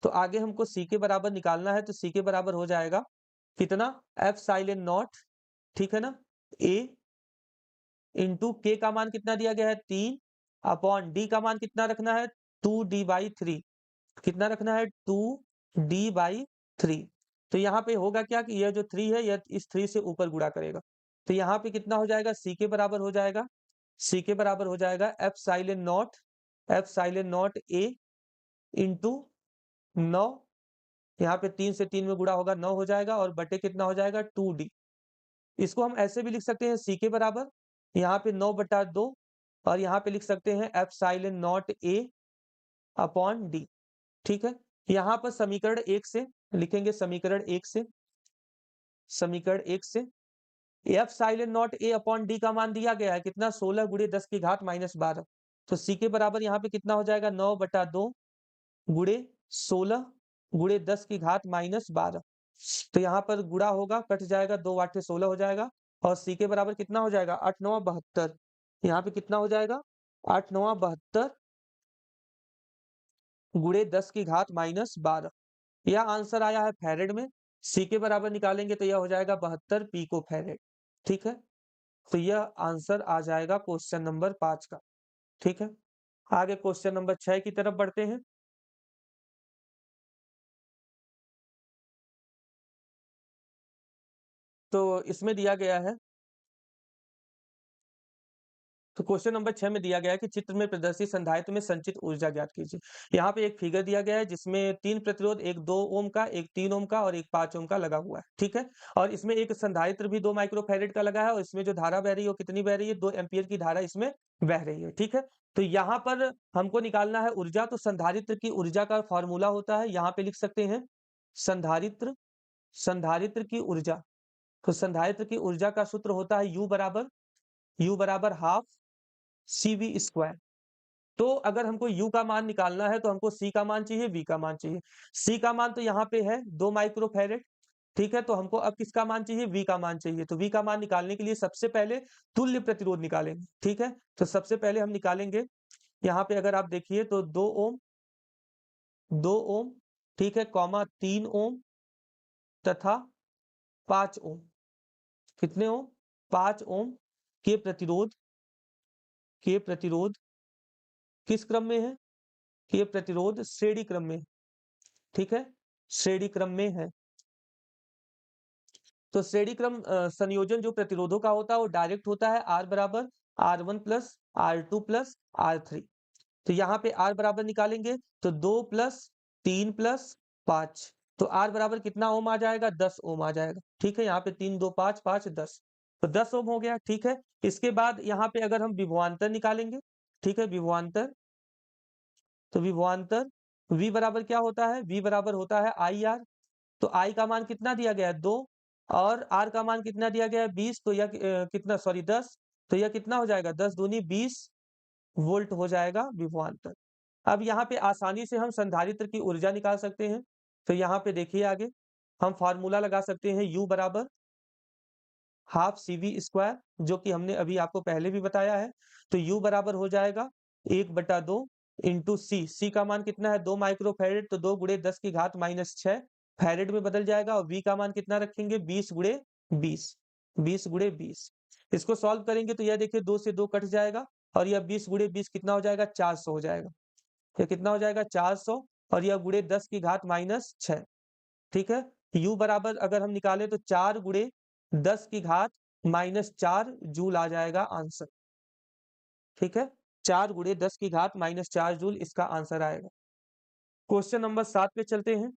तो आगे हमको सी के बराबर निकालना है, तो सी के बराबर हो जाएगा कितना? एप्सिलॉन नॉट, ठीक है ना, ए इंटू के का मान कितना दिया गया है? 3 अपॉन डी का मान कितना रखना है? 2d/3। कितना रखना है? 2d/3। तो यहाँ पे होगा क्या कि यह जो 3 है यह इस 3 से ऊपर गुणा करेगा। तो यहाँ पे कितना हो जाएगा? सी के बराबर हो जाएगा, सी के बराबर हो जाएगा एप्सिलॉन नॉट ए इंटू 9। यहाँ पे 3 से 3 में गुणा होगा, 9 हो जाएगा और बटे कितना हो जाएगा? 2d। इसको हम ऐसे भी लिख सकते हैं सी के बराबर यहाँ पे 9/2 और यहाँ पे लिख सकते हैं epsilon not a upon D, ठीक है। यहाँ पर समीकरण 1 से लिखेंगे, समीकरण 1 से, समीकरण 1 से epsilon not a upon D का मान दिया गया है कितना? 16 गुणे 10 की घात माइनस 12। तो सी के बराबर यहाँ पे कितना हो जाएगा? 9/2 गुणे 16 गुणे 10 की घात माइनस 12। तो यहाँ पर गुणा होगा, कट जाएगा, 2 8 16 हो जाएगा और सी के बराबर कितना हो जाएगा? 8 9 72। यहाँ पे कितना हो जाएगा? 8 9 72 गुणे 10 की घात माइनस 12। यह आंसर आया है फैरेड में। सी के बराबर निकालेंगे तो यह हो जाएगा 72 पिको फैरेड, ठीक है। तो यह आंसर आ जाएगा क्वेश्चन नंबर 5 का, ठीक है। आगे क्वेश्चन नंबर 6 की तरफ बढ़ते हैं। तो इसमें दिया गया है, तो क्वेश्चन नंबर 6 में दिया गया है कि चित्र में प्रदर्शित संधारित्र में संचित ऊर्जा ज्ञात कीजिए। यहाँ पे एक फिगर दिया गया है जिसमें 3 प्रतिरोध, एक 2 ओम का, एक 3 ओम का और एक 5 ओम का लगा हुआ है, ठीक है। और इसमें एक संधारित्र भी 2 माइक्रोफैरेड का लगा है और इसमें जो धारा बह रही है वो कितनी बह रही है? 2 एम्पियर की धारा इसमें बह रही है, ठीक है। तो यहाँ पर हमको निकालना है ऊर्जा। तो संधारित्र की ऊर्जा का फॉर्मूला होता है, यहाँ पे लिख सकते हैं संधारित्र, संधारित्र की ऊर्जा। तो संधारित्र की ऊर्जा का सूत्र होता है यू बराबर हाफ CV²। तो अगर हमको U का मान निकालना है तो हमको C का मान चाहिए, V का मान चाहिए। C का मान तो यहाँ पे है 2 माइक्रोफैरेड, ठीक है। तो हमको अब किसका मान चाहिए? V का मान चाहिए। तो V का मान निकालने के लिए सबसे पहले तुल्य प्रतिरोध निकालेंगे, ठीक है। तो सबसे पहले हम निकालेंगे, यहाँ पे अगर आप देखिए तो 2 ओम, ठीक है, कॉमा 3 ओम तथा 5 ओम। कितने ओम? 5 ओम के प्रतिरोध किस क्रम में है? के प्रतिरोध श्रेणी क्रम में, ठीक है, श्रेणी क्रम में है। तो श्रेणी क्रम संयोजन जो प्रतिरोधों का होता है वो डायरेक्ट होता है R बराबर R1 plus R2 plus R3। तो यहाँ पे R बराबर निकालेंगे तो 2 प्लस 3 प्लस 5। तो R बराबर कितना ओम आ जाएगा? 10 ओम आ जाएगा। ठीक है, यहाँ पे 3 2 5 5 10, तो 10 ओम हो गया। ठीक है, इसके बाद यहाँ पे अगर हम विभवांतर निकालेंगे, ठीक है, विभवांतर, तो विभवांतर V बराबर क्या होता है? V बराबर होता है IR। तो I का मान कितना दिया गया है? 2, और R का मान कितना दिया गया है? 20। तो यह कितना, सॉरी 10, तो यह कितना हो जाएगा? 10 दूनी 20 वोल्ट हो जाएगा विभवांतर। अब यहाँ पे आसानी से हम संधारित्र की ऊर्जा निकाल सकते हैं। तो यहाँ पे देखिए आगे हम फार्मूला लगा सकते हैं, U बराबर हाफ CV² जो कि हमने अभी आपको पहले भी बताया है। तो U बराबर हो जाएगा 1/2 इंटू C का मान कितना है? 2 माइक्रो फैरेड, तो 2 गुणे 10 की घात -6 फैरेड में बदल जाएगा। और V का मान कितना रखेंगे? 20 गुणे 20, 20 गुणे 20। इसको सॉल्व करेंगे तो यह देखिए 2 से 2 कट जाएगा, और यह 20 गुणे 20 कितना हो जाएगा? 400 हो जाएगा। ये कितना हो जाएगा? 400, और यह गुणे 10 की घात -6। ठीक है, U बराबर अगर हम निकालें तो 4 गुणे 10 की घात -4 जूल आ जाएगा आंसर। ठीक है, 4 गुणे 10 की घात -4 जूल इसका आंसर आएगा। क्वेश्चन नंबर 7 पे चलते हैं।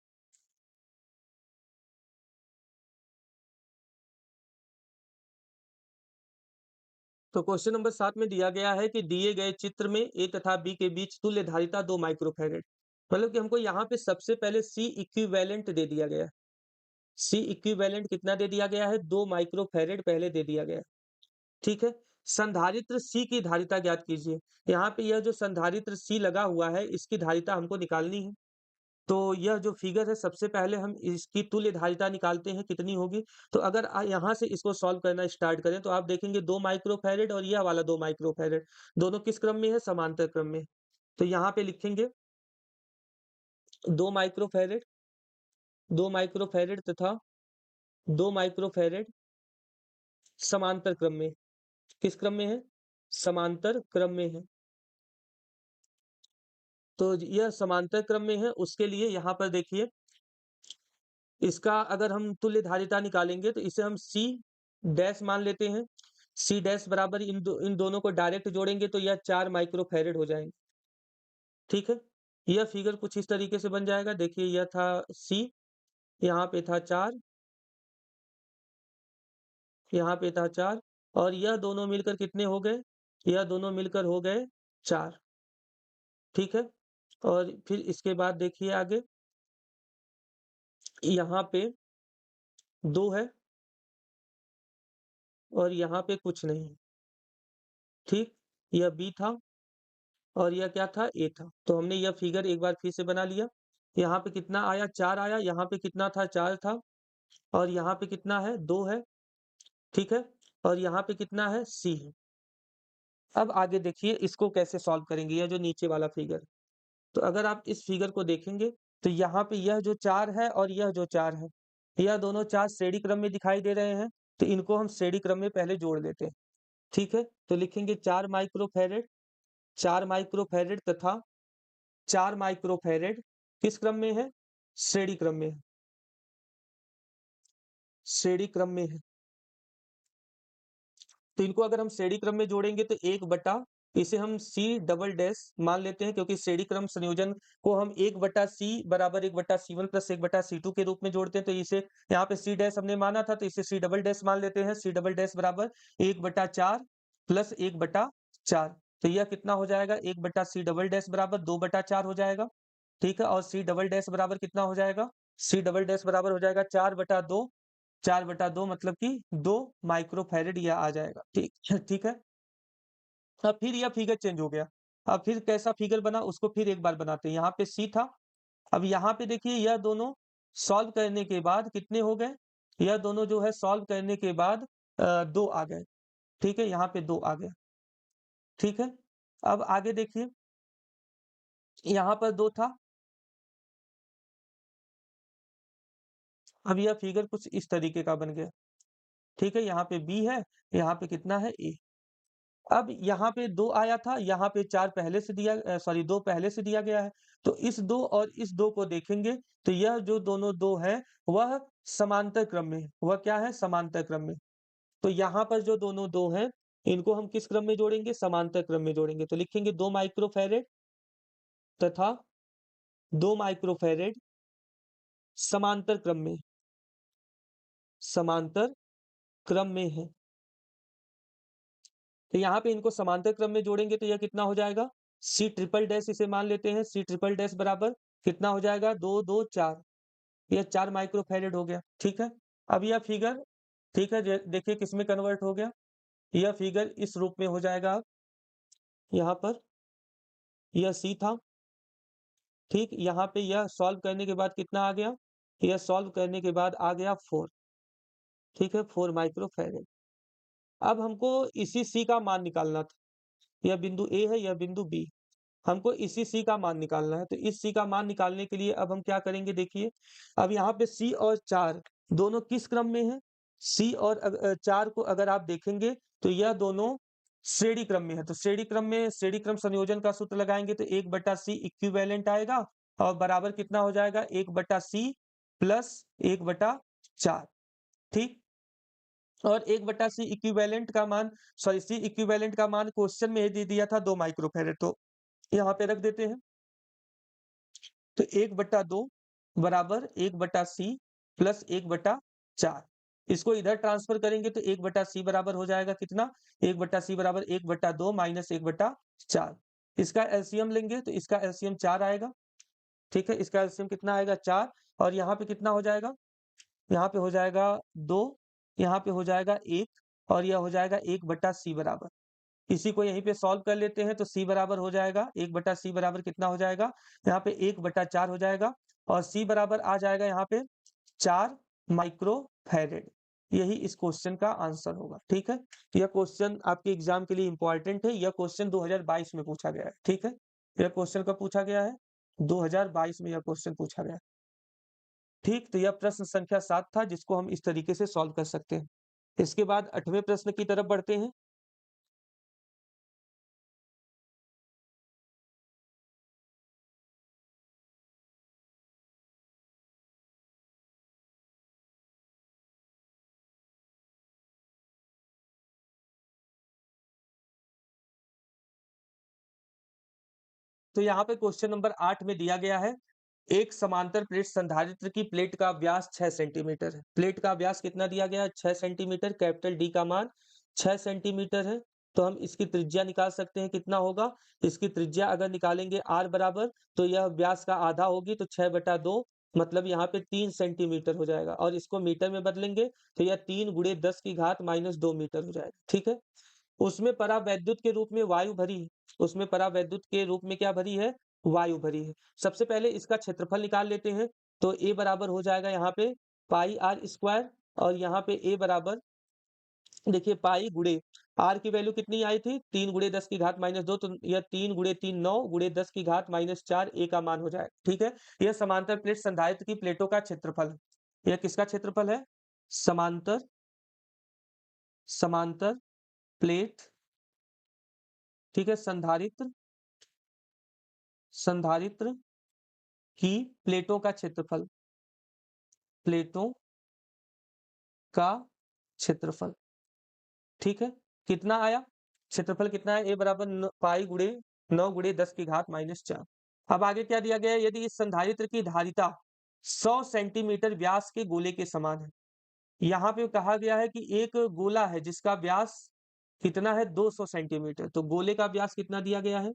तो क्वेश्चन नंबर 7 में दिया गया है कि दिए गए चित्र में A तथा B के बीच तुल्य धारिता 2 माइक्रोफैरेड, मतलब कि हमको यहाँ पे सबसे पहले C इक्विवेलेंट दे दिया गया है। C इक्विवेलेंट कितना दे दिया गया है? 2 माइक्रोफैरेड पहले दे दिया गया है। ठीक है, संधारित्र C की धारिता ज्ञात कीजिए। यहाँ पे यह जो संधारित्र C लगा हुआ है इसकी धारिता हमको निकालनी है। तो यह जो फिगर है सबसे पहले हम इसकी तुल्य धारिता निकालते हैं कितनी होगी। तो अगर यहाँ से इसको सॉल्व करना स्टार्ट करें तो आप देखेंगे 2 माइक्रोफैरेड और यह वाला 2 माइक्रोफैरेड, दोनों किस क्रम में है? समांतर क्रम में। तो यहाँ पे लिखेंगे 2 माइक्रोफैरेड, 2 माइक्रोफैरेड तथा 2 माइक्रोफैरेड समांतर क्रम में। किस क्रम में है? समांतर क्रम में है। तो यह समांतर क्रम में है, उसके लिए यहाँ पर देखिए इसका अगर हम तुल्य धारिता निकालेंगे तो इसे हम C डैश मान लेते हैं। C डैश बराबर इन दोनों को डायरेक्ट जोड़ेंगे तो यह 4 माइक्रोफैरेड हो जाएंगे। ठीक है, यह फिगर कुछ इस तरीके से बन जाएगा। देखिए यह था C, यहाँ पे था 4, यहाँ पे था 4, और यह दोनों मिलकर कितने हो गए? यह दोनों मिलकर हो गए 4। ठीक है, और फिर इसके बाद देखिए आगे यहाँ पे 2 है और यहाँ पे कुछ नहीं। ठीक, यह B था और यह क्या था? A था। तो हमने यह फिगर एक बार फिर से बना लिया। यहाँ पे कितना आया? 4 आया, यहाँ पे कितना था? 4 था, और यहाँ पे कितना है? 2 है। ठीक है, और यहाँ पे कितना है? C है। अब आगे देखिए इसको कैसे सॉल्व करेंगे, यह जो नीचे वाला फिगर। तो अगर आप इस फिगर को देखेंगे तो यहाँ पे यह जो 4 है और यह जो 4 है, यह दोनों 4 श्रेणी क्रम में दिखाई दे रहे हैं। तो इनको हम श्रेणी क्रम में पहले जोड़ लेते हैं। ठीक है, तो लिखेंगे 4 माइक्रोफैरेड, 4 माइक्रोफैरेड तथा 4 माइक्रोफैरेड किस क्रम में है? श्रेणी क्रम में है। श्रेणी क्रम में है। तो इनको अगर हम श्रेणी क्रम में जोड़ेंगे तो 1 बटा, इसे हम C डबल डैश मान लेते हैं क्योंकि श्रेणी क्रम संयोजन को हम 1 बटा C बराबर 1 बटा C1 प्लस 1 बटा C2 के रूप में जोड़ते हैं। तो इसे यहाँ पे C डैश हमने माना था तो इसे C डबल डैश मान लेते हैं। C डबल डैश बराबर 1 बटा 4 प्लस 1 बटा 4। तो यह कितना हो जाएगा? 1 बटा C डबल डैश बराबर 2 बटा 4 हो जाएगा। ठीक है, और C डबल डैश बराबर कितना हो जाएगा? C डबल डैश बराबर हो जाएगा 4/2, 4/2 मतलब कि 2 माइक्रोफैरेड यह आ जाएगा। ठीक ठीक है, अब फिर यह फिगर चेंज हो गया। अब फिर कैसा फिगर बना उसको फिर एक बार बनाते हैं। यहाँ पे C था, अब यहाँ पे देखिए यह दोनों सॉल्व करने के बाद कितने हो गए? यह दोनों जो है सॉल्व करने के बाद 2 आ गए। ठीक है, यहाँ पे 2 आ गए। ठीक है, अब आगे देखिए यहाँ पर 2 था। अब यह फिगर कुछ इस तरीके का बन गया। ठीक है, यहाँ पे B है, यहाँ पे कितना है? A। अब यहाँ पे 2 आया था, यहाँ पे 4 पहले से सॉरी 2 पहले से दिया गया है। तो इस 2 और इस 2 को देखेंगे, तो यह जो दोनों 2 हैं, वह समांतर क्रम में है। वह क्या है? समांतर क्रम में। तो यहाँ पर जो दोनों 2 हैं, इनको हम किस क्रम में जोड़ेंगे? समांतर क्रम में जोड़ेंगे। तो लिखेंगे 2 माइक्रोफ़ैरेड तथा 2 माइक्रोफ़ैरेड समांतर क्रम में, समांतर क्रम में है। तो यहाँ पे इनको समांतर क्रम में जोड़ेंगे तो यह कितना हो जाएगा? C ट्रिपल डैश इसे मान लेते हैं, C ट्रिपल डैश बराबर कितना हो जाएगा? 2, 2, 4। यह 4 माइक्रोफ़ैरेड हो गया, ठीक है? अब यह फिगर, ठीक है, देखिए किसमें कन्वर्ट हो गया? यह फिगर इस रूप में हो जाएगा अब, यहाँ पर यह C था, ठीक? यहाँ पे यह सॉल्व करने के बाद कितना आ गया? यह सॉल्व करने के बाद आ गया 4, ठीक है? 4 माइक्रोफ़ैरेड। अब हमको इसी C का मान निकालना था। यह बिंदु A है, यह बिंदु B। हमको इसी C का मान निकालना है। तो इस C का मान निकालने के लिए अब हम क्या करेंगे देखिए, अब यहाँ पे C और 4 दोनों किस क्रम में हैं? C और 4 को अगर आप देखेंगे तो यह दोनों श्रेणी क्रम में है। तो श्रेणी क्रम संयोजन का सूत्र लगाएँगे तो 1/C इक्विवेलेंट आएगा और बराबर कितना हो जाएगा? 1/C प्लस 1/4, ठीक? और 1/C इक्विवेलेंट का मान, सॉरी C इक्विवेलेंट का मान क्वेश्चन में ही दे दिया था 2 माइक्रोफ़ैरेड, तो यहाँ पे रख देते हैं। तो 1/2 बराबर 1/C प्लस 1/4। इसको इधर ट्रांसफर करेंगे तो 1/C बराबर हो जाएगा कितना? 1/C बराबर 1/2 माइनस 1/4। इसका एलसीएम लेंगे तो इसका एलसीएम 4 आएगा, ठीक है? इसका एलसीएम कितना आएगा? 4। और यहाँ पे कितना हो जाएगा? यहाँ पे हो जाएगा 2, यहाँ पे हो जाएगा 1 और यह हो जाएगा 1/C बराबर। इसी को यहीं पे सॉल्व कर लेते हैं तो C बराबर हो जाएगा 1/C बराबर कितना हो जाएगा? यहाँ पे 1/4 हो जाएगा और C बराबर आ जाएगा यहाँ पे 4 माइक्रोफ़ैरेड। यही इस क्वेश्चन का आंसर होगा, ठीक है? यह क्वेश्चन आपके एग्जाम के लिए इम्पोर्टेंट है। यह क्वेश्चन 2022 में पूछा गया है, ठीक है? यह क्वेश्चन कब पूछा गया है? 2022 में यह क्वेश्चन पूछा गया है। ठीक, तो यह प्रश्न संख्या 7 था जिसको हम इस तरीके से सॉल्व कर सकते हैं। इसके बाद 8वें प्रश्न की तरफ बढ़ते हैं। तो यहाँ पे क्वेश्चन नंबर 8 में दिया गया है, एक समांतर प्लेट संधारित्र की प्लेट का व्यास 6 सेंटीमीटर है। प्लेट का व्यास कितना दिया गया है? 6 सेंटीमीटर, कैपिटल डी का मान 6 सेंटीमीटर है। तो हम इसकी त्रिज्या निकाल सकते हैं, कितना होगा? इसकी त्रिज्या अगर निकालेंगे r बराबर, तो यह व्यास का आधा होगी तो 6/2 मतलब यहाँ पे 3 सेंटीमीटर हो जाएगा और इसको मीटर में बदलेंगे तो यह 3 × 10⁻² मीटर हो जाएगा, ठीक है? उसमें परावैद्युत के रूप में वायु भरी है। उसमें परावैद्युत के रूप में क्या भरी है? वायु भरी है। सबसे पहले इसका क्षेत्रफल निकाल लेते हैं। तो A बराबर हो जाएगा यहाँ पे पाई r स्क्वायर और यहाँ पे A बराबर, देखिए पाई गुणे r की वैल्यू कितनी आई थी? 3 × 10⁻², तो यह 3 × 3 9 × 10⁻4 A का मान हो जाएगा, ठीक है? यह समांतर प्लेट संधारित्र की प्लेटों का क्षेत्रफल है। यह किसका क्षेत्रफल है? समांतर समांतर प्लेट, ठीक है? संधारित्र संधारित्र की प्लेटों का क्षेत्रफल, प्लेटों का क्षेत्रफल, ठीक है? कितना आया? क्षेत्रफल कितना है? A बराबर पाई गुणे 9 × 10⁻4। अब आगे क्या दिया गया है? यदि इस संधारित्र की धारिता 100 सेंटीमीटर व्यास के गोले के समान है। यहाँ पे कहा गया है कि एक गोला है जिसका व्यास कितना है? 200 सेंटीमीटर। तो गोले का व्यास कितना दिया गया है?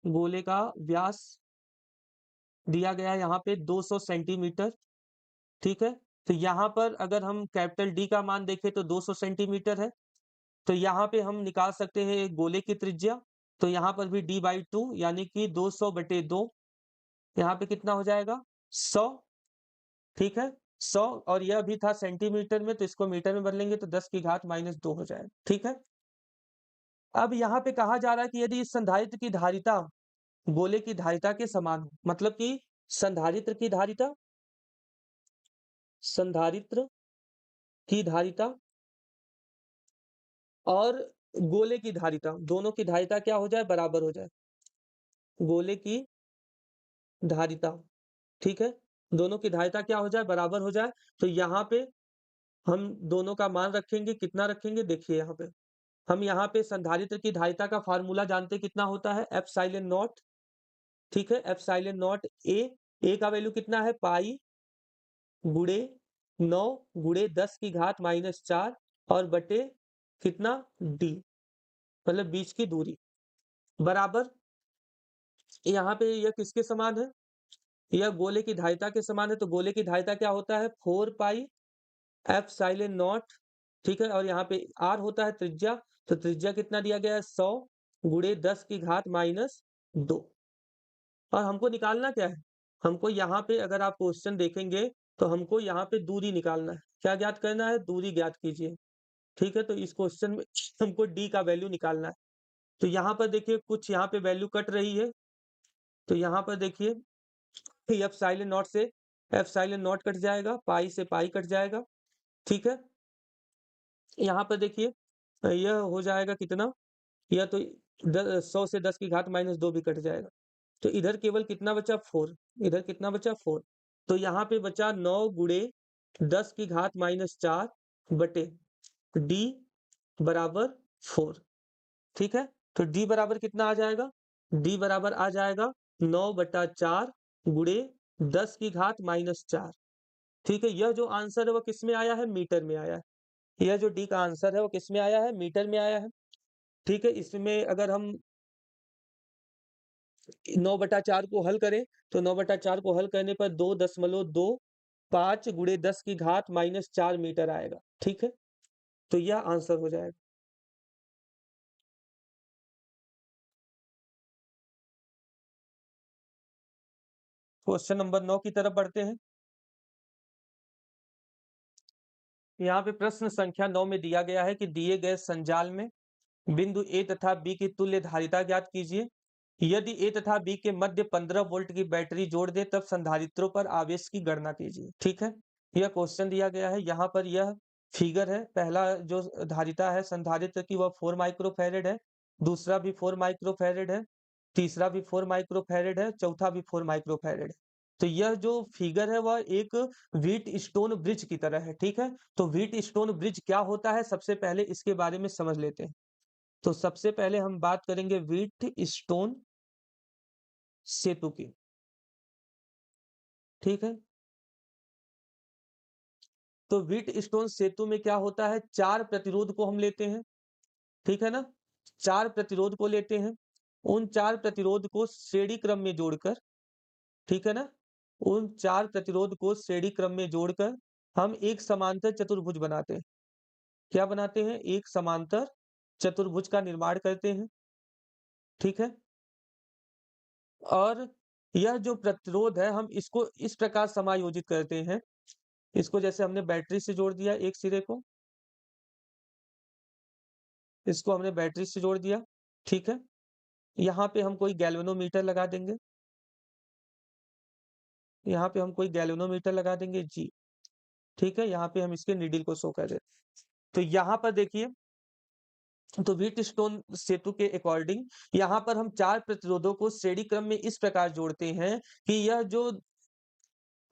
गोले का व्यास दिया गया है यहाँ पे 200 सेंटीमीटर, ठीक है? तो यहाँ पर अगर हम कैपिटल डी का मान देखें तो 200 सेंटीमीटर है। तो यहाँ पे हम निकाल सकते हैं एक गोले की त्रिज्या। तो यहाँ पर भी d/2 यानी कि 200/2, यहाँ पे कितना हो जाएगा? 100, ठीक है? 100 और यह भी था सेंटीमीटर में, तो इसको मीटर में बदलेंगे तो 10⁻² हो जाएगा, ठीक है? अब यहाँ पे कहा जा रहा है कि यदि इस संधारित्र की धारिता गोले की धारिता के समान हो, मतलब कि संधारित्र की धारिता संधारित्र की धारिता और गोले की धारिता, दोनों की धारिता क्या हो जाए? बराबर हो जाए। गोले की धारिता, ठीक है? दोनों की धारिता क्या हो जाए? बराबर हो जाए। तो यहाँ पे हम दोनों का मान रखेंगे, कितना रखेंगे? देखिए यहाँ पे, हम यहाँ पे संधारित्र की धारिता का फ़ॉर्मूला जानते हैं कितना होता है? एप्सिलॉन नॉट, ठीक है? एप्सिलॉन नॉट ए का वैल्यू कितना है? पाई गुणे 9 गुणे 10 की घात -4 और बटे कितना? डी, मतलब बीच की दूरी, बराबर यहाँ पे यह किसके समान है? यह गोले की धारिता के समान है, तो गोले की धारिता क्या होता है? 4 पाई एप्सिलॉन नॉट, ठीक है? और यहाँ पे आर होता है त्रिज्या, तो त्रिज्या कितना दिया गया है? 100 गुणे 10 की घात -2। और हमको निकालना क्या है? हमको यहाँ पे अगर आप क्वेश्चन देखेंगे, तो हमको यहाँ पे दूरी निकालना है। क्या ज्ञात करना है? दूरी ज्ञात कीजिए, ठीक है? तो इस क्वेश्चन में हमको डी का वैल्यू निकालना है। तो यहाँ पर देखिए कुछ यहाँ पे वैल्यू कट रही है, तो यहाँ पर देखिए एप्सिलॉन नॉट से एप्सिलॉन नॉट कट जाएगा, पाई से पाई कट जाएगा, ठीक है? यहाँ पर देखिए यह हो जाएगा कितना? यह तो 100 से 10 की घात -2 भी कट जाएगा। तो इधर केवल कितना बचा? 4, इधर कितना बचा? 4। तो यहाँ पे बचा 9 गुणे 10 की घात -4 बटे डी बराबर 4, ठीक है? तो डी बराबर कितना आ जाएगा? डी बराबर आ जाएगा 9/4 गुणे 10 की घात -4, ठीक है? यह जो आंसर है वो किसमें आया है? मीटर में आया है। यह जो डी का आंसर है वो किसमें आया है? मीटर में आया है, ठीक है? इसमें अगर हम 9/4 को हल करें, तो 9/4 को हल करने पर 2.25 गुणे 10 की घात -4 मीटर आएगा, ठीक है? तो यह आंसर हो जाएगा। क्वेश्चन नंबर 9 की तरफ बढ़ते हैं। यहाँ पे प्रश्न संख्या 9 में दिया गया है कि दिए गए संजाल में बिंदु ए तथा बी की तुल्य धारिता ज्ञात कीजिए। यदि ए तथा बी के मध्य 15 वोल्ट की बैटरी जोड़ दे तब संधारित्रों पर आवेश की गणना कीजिए, ठीक है? यह क्वेश्चन दिया गया है। यहाँ पर यह फिगर है। पहला जो धारिता है संधारित्र की वह 4 माइक्रोफैरेड है, दूसरा भी 4 माइक्रोफैरेड है, तीसरा भी 4 माइक्रोफैरेड है, चौथा भी 4 माइक्रोफैरेड है। तो यह जो फिगर है वह एक व्हीट स्टोन ब्रिज की तरह है, ठीक है? तो व्हीट स्टोन ब्रिज क्या होता है? सबसे पहले इसके बारे में समझ लेते हैं। तो सबसे पहले हम बात करेंगे व्हीट स्टोन सेतु की, ठीक है? तो व्हीट स्टोन सेतु में क्या होता है? 4 प्रतिरोध को हम लेते हैं, ठीक है ना? 4 प्रतिरोध को लेते हैं। उन 4 प्रतिरोध को श्रेणी क्रम में जोड़कर, ठीक है ना? उन 4 प्रतिरोध को श्रेणी क्रम में जोड़कर हम एक समांतर चतुर्भुज बनाते हैं। क्या बनाते हैं? एक समांतर चतुर्भुज का निर्माण करते हैं, ठीक है? और यह जो प्रतिरोध है हम इसको इस प्रकार समायोजित करते हैं। इसको जैसे हमने बैटरी से जोड़ दिया एक सिरे को, इसको हमने बैटरी से जोड़ दिया, ठीक है? यहाँ पे हम कोई गैल्वेनोमीटर लगा देंगे, यहाँ पे हम कोई गैल्वेनोमीटर लगा देंगे जी, ठीक है? यहाँ पे हम इसके नीडल को शो कर रहे हैं। तो यहाँ पर देखिए, तो व्हीटस्टोन सेतु के अकॉर्डिंग यहाँ पर हम 4 प्रतिरोधों को श्रेणी क्रम में इस प्रकार जोड़ते हैं कि यह जो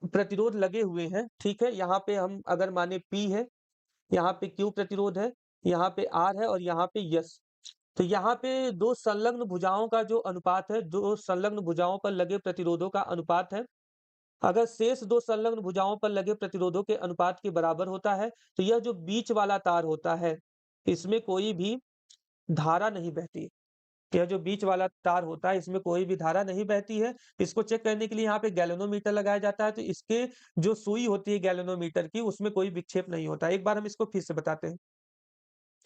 प्रतिरोध लगे हुए हैं, ठीक है? यहाँ पे हम अगर माने P है, यहाँ पे Q प्रतिरोध है, यहाँ पे R है और यहाँ पे S। तो यहाँ पे 2 संलग्न भुजाओं का जो अनुपात है, 2 संलग्न भुजाओं पर लगे प्रतिरोधों का अनुपात है। अगर शेष 2 संलग्न भुजाओं पर लगे प्रतिरोधों के अनुपात के बराबर होता है, तो यह जो बीच वाला तार होता है, इसमें कोई भी धारा नहीं बहती। यह जो बीच वाला तार होता है, इसमें कोई भी धारा नहीं बहती है। इसको चेक करने के लिए यहाँ पे गैल्वेनोमीटर लगाया जाता है, तो इसके जो सुई होती है गैल्वेनोमीटर की, उसमें कोई विक्षेप नहीं होता। एक बार हम इसको फिर से बताते हैं।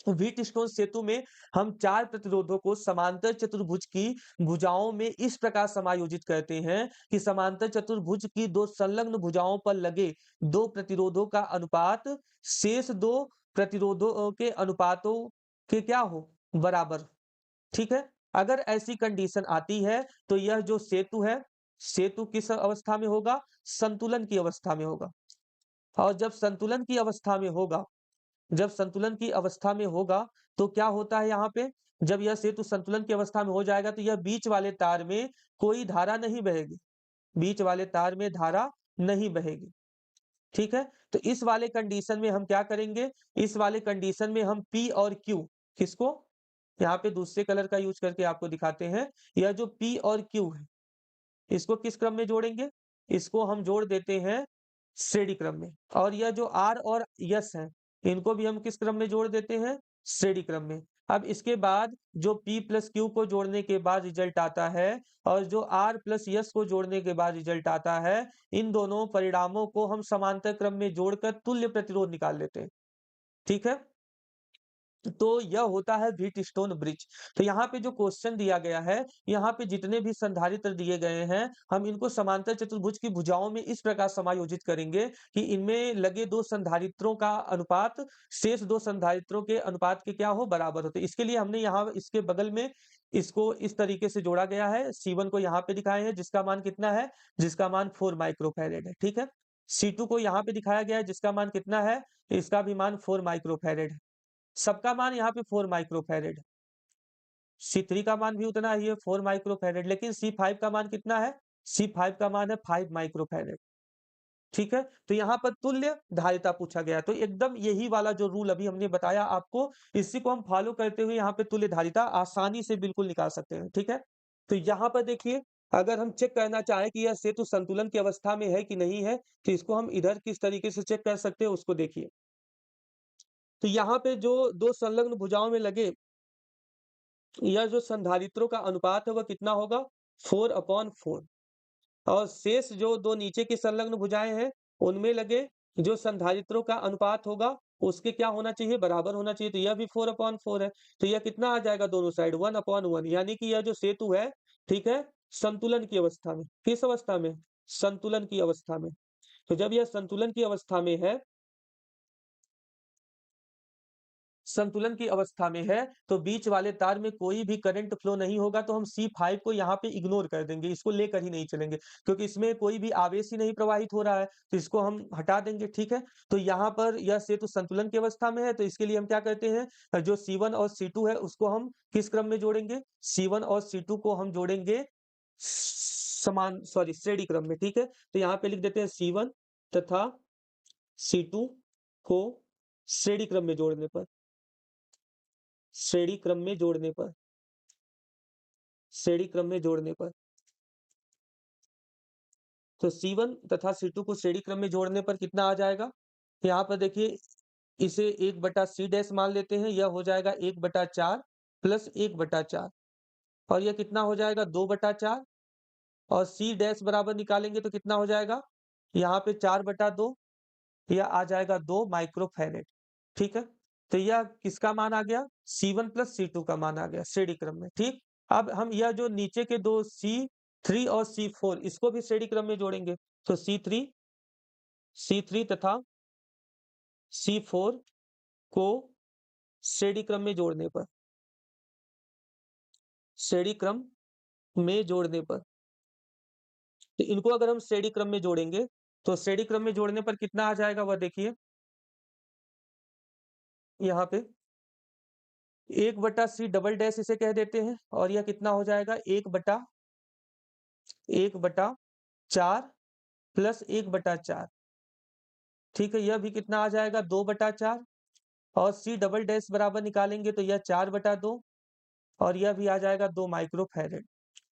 व्हीटस्टोन सेतु में हम 4 प्रतिरोधों को समांतर चतुर्भुज की भुजाओं में इस प्रकार समायोजित करते हैं कि समांतर चतुर्भुज की 2 संलग्न भुजाओं पर लगे 2 प्रतिरोधों का अनुपात शेष 2 प्रतिरोधों के अनुपातों के क्या हो? बराबर, ठीक है? अगर ऐसी कंडीशन आती है तो यह जो सेतु है, सेतु किस अवस्था में होगा? संतुलन की अवस्था में होगा। और जब संतुलन की अवस्था में होगा, तो क्या होता है यहाँ पे, जब यह सेतु संतुलन की अवस्था में हो जाएगा तो यह बीच वाले तार में कोई धारा नहीं बहेगी, बीच वाले तार में धारा नहीं बहेगी। ठीक है? तो इस वाले कंडीशन में हम क्या करेंगे, इस वाले कंडीशन में हम P और Q किसको, यहाँ पे दूसरे कलर का यूज़ करके आपको दिखाते हैं। यह जो P और Q है, इसको किस क्रम में जोड़ेंगे? इसको हम जोड़ देते हैं श्रेणी क्रम में। और यह जो R और S है, इनको भी हम किस क्रम में जोड़ देते हैं? श्रेणी क्रम में। अब इसके बाद जो P प्लस Q को जोड़ने के बाद रिजल्ट आता है और जो R प्लस S को जोड़ने के बाद रिजल्ट आता है, इन दोनों परिणामों को हम समांतर क्रम में जोड़कर तुल्य प्रतिरोध निकाल लेते हैं। ठीक है? तो यह होता है व्हीटस्टोन ब्रिज। तो यहाँ पे जो क्वेश्चन दिया गया है, यहाँ पे जितने भी संधारित्र दिए गए हैं, हम इनको समांतर चतुर्भुज की भुजाओं में इस प्रकार समायोजित करेंगे कि इनमें लगे 2 संधारित्रों का अनुपात शेष 2 संधारित्रों के अनुपात के क्या हो, बराबर हो। तो इसके लिए हमने यहाँ इसके बगल में इसको इस तरीके से जोड़ा गया है। C1 को यहाँ पे दिखाए हैं जिसका मान कितना है? जिसका मान 4 माइक्रोफैरेड है। ठीक है? C2 को यहाँ पे दिखाया गया है जिसका मान कितना है? इसका भी मान 4 माइक्रोफैरेड है। सबका मान यहाँ पे 4 माइक्रोफैरेड, C3 का मान भी उतना ही है 4 माइक्रोफैरेड, लेकिन C5 का मान कितना है? C5 का मान है 5 माइक्रोफैरेड। ठीक है? तो यहाँ पर तुल्य धारिता पूछा गया, तो एकदम यही वाला जो रूल अभी हमने बताया आपको, इसी को हम फॉलो करते हुए यहाँ पे तुल्य धारिता आसानी से बिल्कुल निकाल सकते हैं। ठीक है? तो यहाँ पर देखिए, अगर हम चेक करना चाहें कि यह सेतु संतुलन की अवस्था में है कि नहीं है, तो इसको हम इधर किस तरीके से चेक कर सकते हैं उसको देखिए। तो यहाँ पे जो 2 संलग्न भुजाओं में लगे यह जो संधारित्रों का अनुपात है वह कितना होगा? 4/4। और शेष जो 2 नीचे की संलग्न भुजाएँ हैं, उनमें लगे जो संधारित्रों का अनुपात होगा, उसके क्या होना चाहिए? बराबर होना चाहिए। तो यह भी 4/4 है। तो यह कितना आ जाएगा दोनों साइड? 1/1, यानी कि यह जो सेतु है, ठीक है? संतुलन की अवस्था में। किस अवस्था में? संतुलन की अवस्था में। तो जब यह संतुलन की अवस्था में है, संतुलन की अवस्था में है, तो बीच वाले तार में कोई भी करंट फ्लो नहीं होगा, तो हम C5 को यहाँ पे इग्नोर कर देंगे, इसको लेकर ही नहीं चलेंगे, क्योंकि इसमें कोई भी आवेश ही नहीं प्रवाहित हो रहा है, तो इसको हम हटा देंगे, ठीक है? तो यहाँ पर यह सेतु संतुलन की अवस्था में है, तो इसके लिए हम क्या करते हैं, जो C1 और C2 है, उसको हम किस क्रम में जोड़ेंगे? C1 और C2 को हम जोड़ेंगे श्रेणी क्रम में, ठीक है? तो यहाँ पे लिख देते हैं C1 तथा C2 को श्रेणी क्रम में जोड़ने पर, श्रेणी क्रम में जोड़ने पर, श्रेणी क्रम में जोड़ने पर। तो C1 तथा C2 को श्रेणी क्रम में जोड़ने पर कितना आ जाएगा? यहाँ पर देखिए, इसे 1/C डैश मान लेते हैं, यह हो जाएगा 1/4 प्लस 1/4 और यह कितना हो जाएगा? 2/4 और C डैश बराबर निकालेंगे तो कितना हो जाएगा? यहाँ पे 4/2, यह आ जाएगा 2 माइक्रोफैरेड, ठीक है? तो यह किसका मान आ गया? C1 प्लस C2 का मान आ गया श्रेणी क्रम में, ठीक? अब हम यह जो नीचे के 2 C3 और C4 इसको भी श्रेणी क्रम में जोड़ेंगे। तो C3 तथा C4 को श्रेणी क्रम में जोड़ने पर, श्रेणी क्रम में जोड़ने पर, तो इनको अगर हम श्रेणी क्रम में जोड़ेंगे, तो श्रेणी क्रम में जोड़ने पर कितना आ जाएगा वह देखिए, यहाँ पे 1/C डबल डैश इसे कह देते हैं और यह कितना हो जाएगा? 1/4 प्लस 1/4, ठीक है? यह भी कितना आ जाएगा? 2/4 और C डबल डैश बराबर निकालेंगे तो यह 4/2 और यह भी आ जाएगा 2 माइक्रोफैरेड।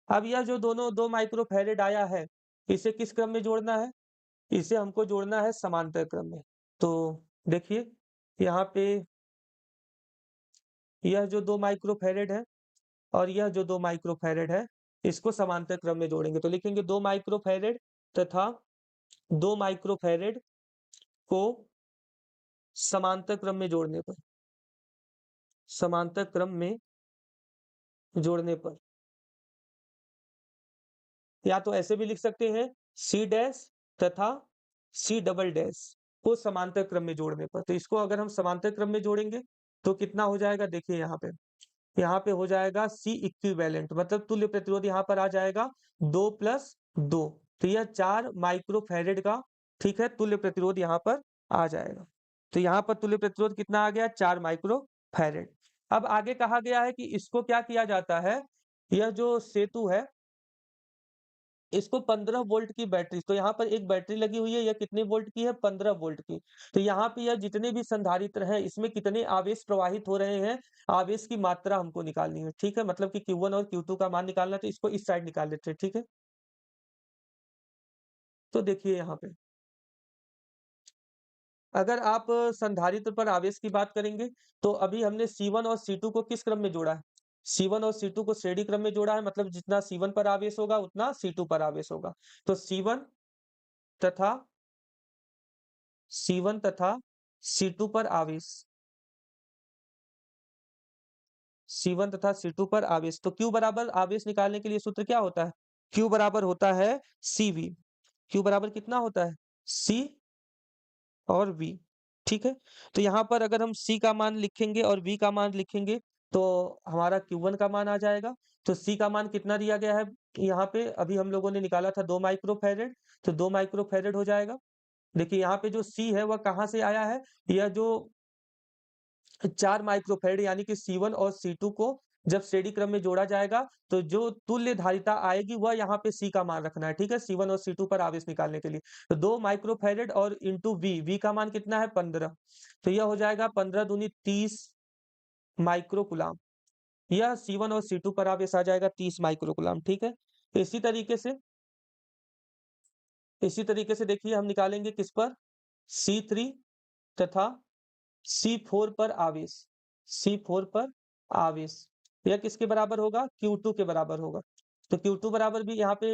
अब यह जो दोनों 2 माइक्रोफैरेड आया है, इसे किस क्रम में जोड़ना है? इसे हमको जोड़ना है समांतर क्रम में। तो देखिए, यहाँ पे यह जो 2 माइक्रोफैरेड है और यह जो 2 माइक्रोफैरेड है, इसको समांतर क्रम में जोड़ेंगे। तो लिखेंगे 2 माइक्रोफैरेड तथा 2 माइक्रोफैरेड को समांतर क्रम में जोड़ने पर, समांतर क्रम में जोड़ने पर, या तो ऐसे भी लिख सकते हैं C डैश तथा C डबल डैश को समांतर क्रम में जोड़ने पर। तो इसको अगर हम समांतर क्रम में जोड़ेंगे, तो कितना हो जाएगा? देखिए यहाँ पे हो जाएगा C इक्विवेलेंट, मतलब तुल्य प्रतिरोध यहाँ पर आ जाएगा 2 + 2, तो यह 4 माइक्रोफैरेड का, ठीक है, तुल्य प्रतिरोध यहाँ पर आ जाएगा। तो यहाँ पर तुल्य प्रतिरोध कितना आ गया? 4 माइक्रोफैरेड। अब आगे कहा गया है कि इसको क्या किया जाता है, यह जो सेतु है, इसको 15 वोल्ट की बैटरी, तो यहाँ पर एक बैटरी लगी हुई है, यह कितने वोल्ट की है? 15 वोल्ट की। तो यहाँ पे यह जितने भी संधारित्र हैं, इसमें कितने आवेश प्रवाहित हो रहे हैं, आवेश की मात्रा हमको निकालनी है, ठीक है? मतलब कि Q1 और Q2 का मान निकालना है, तो इसको इस साइड निकाल लेते हैं, ठीक है? तो देखिए यहाँ पे, अगर आप संधारित्र पर आवेश की बात करेंगे, तो अभी हमने C1 और C2 को किस क्रम में जोड़ा है? C1 और C2 को श्रेणी क्रम में जोड़ा है, मतलब जितना C1 पर आवेश होगा, उतना C2 पर आवेश होगा। तो तथा C1 तथा C2 पर आवेश, C1 तथा C2 पर आवेश, तो Q बराबर आवेश निकालने के लिए सूत्र क्या होता है? Q बराबर होता है CV। Q बराबर कितना होता है? C और V, ठीक है? तो यहाँ पर अगर हम C का मान लिखेंगे और V का मान लिखेंगे, तो हमारा Q1 का मान आ जाएगा। तो C का मान कितना दिया गया है? यहाँ पे अभी हम लोगों ने निकाला था 2 माइक्रोफ़ैरेड, तो 2 माइक्रोफ़ैरेड हो जाएगा। देखिए यहाँ पे जो C है वह कहाँ से आया है? यह जो 4 माइक्रोफ़ैरेड यानी कि C1 और C2 को जब श्रेणी क्रम में जोड़ा जाएगा, तो जो तुल्य धारिता आएगी वह यहाँ पे C का मान रखना है, ठीक है? C1 और C2 पर आवेश निकालने के लिए। तो 2 माइक्रोफ़ैरेड और इंटू V का मान कितना है? 15। तो यह हो जाएगा 15 दूनी 30 माइक्रो कूलम्ब। यह C1 और C2 पर आवेश आ जाएगा 30 माइक्रो कूलम्ब, ठीक है? तो इसी तरीके से देखिए हम निकालेंगे किस पर? C3 तथा C4 पर आवेश, C4 पर आवेश, यह किसके बराबर होगा? Q2 के बराबर होगा। तो Q2 बराबर भी यहाँ पे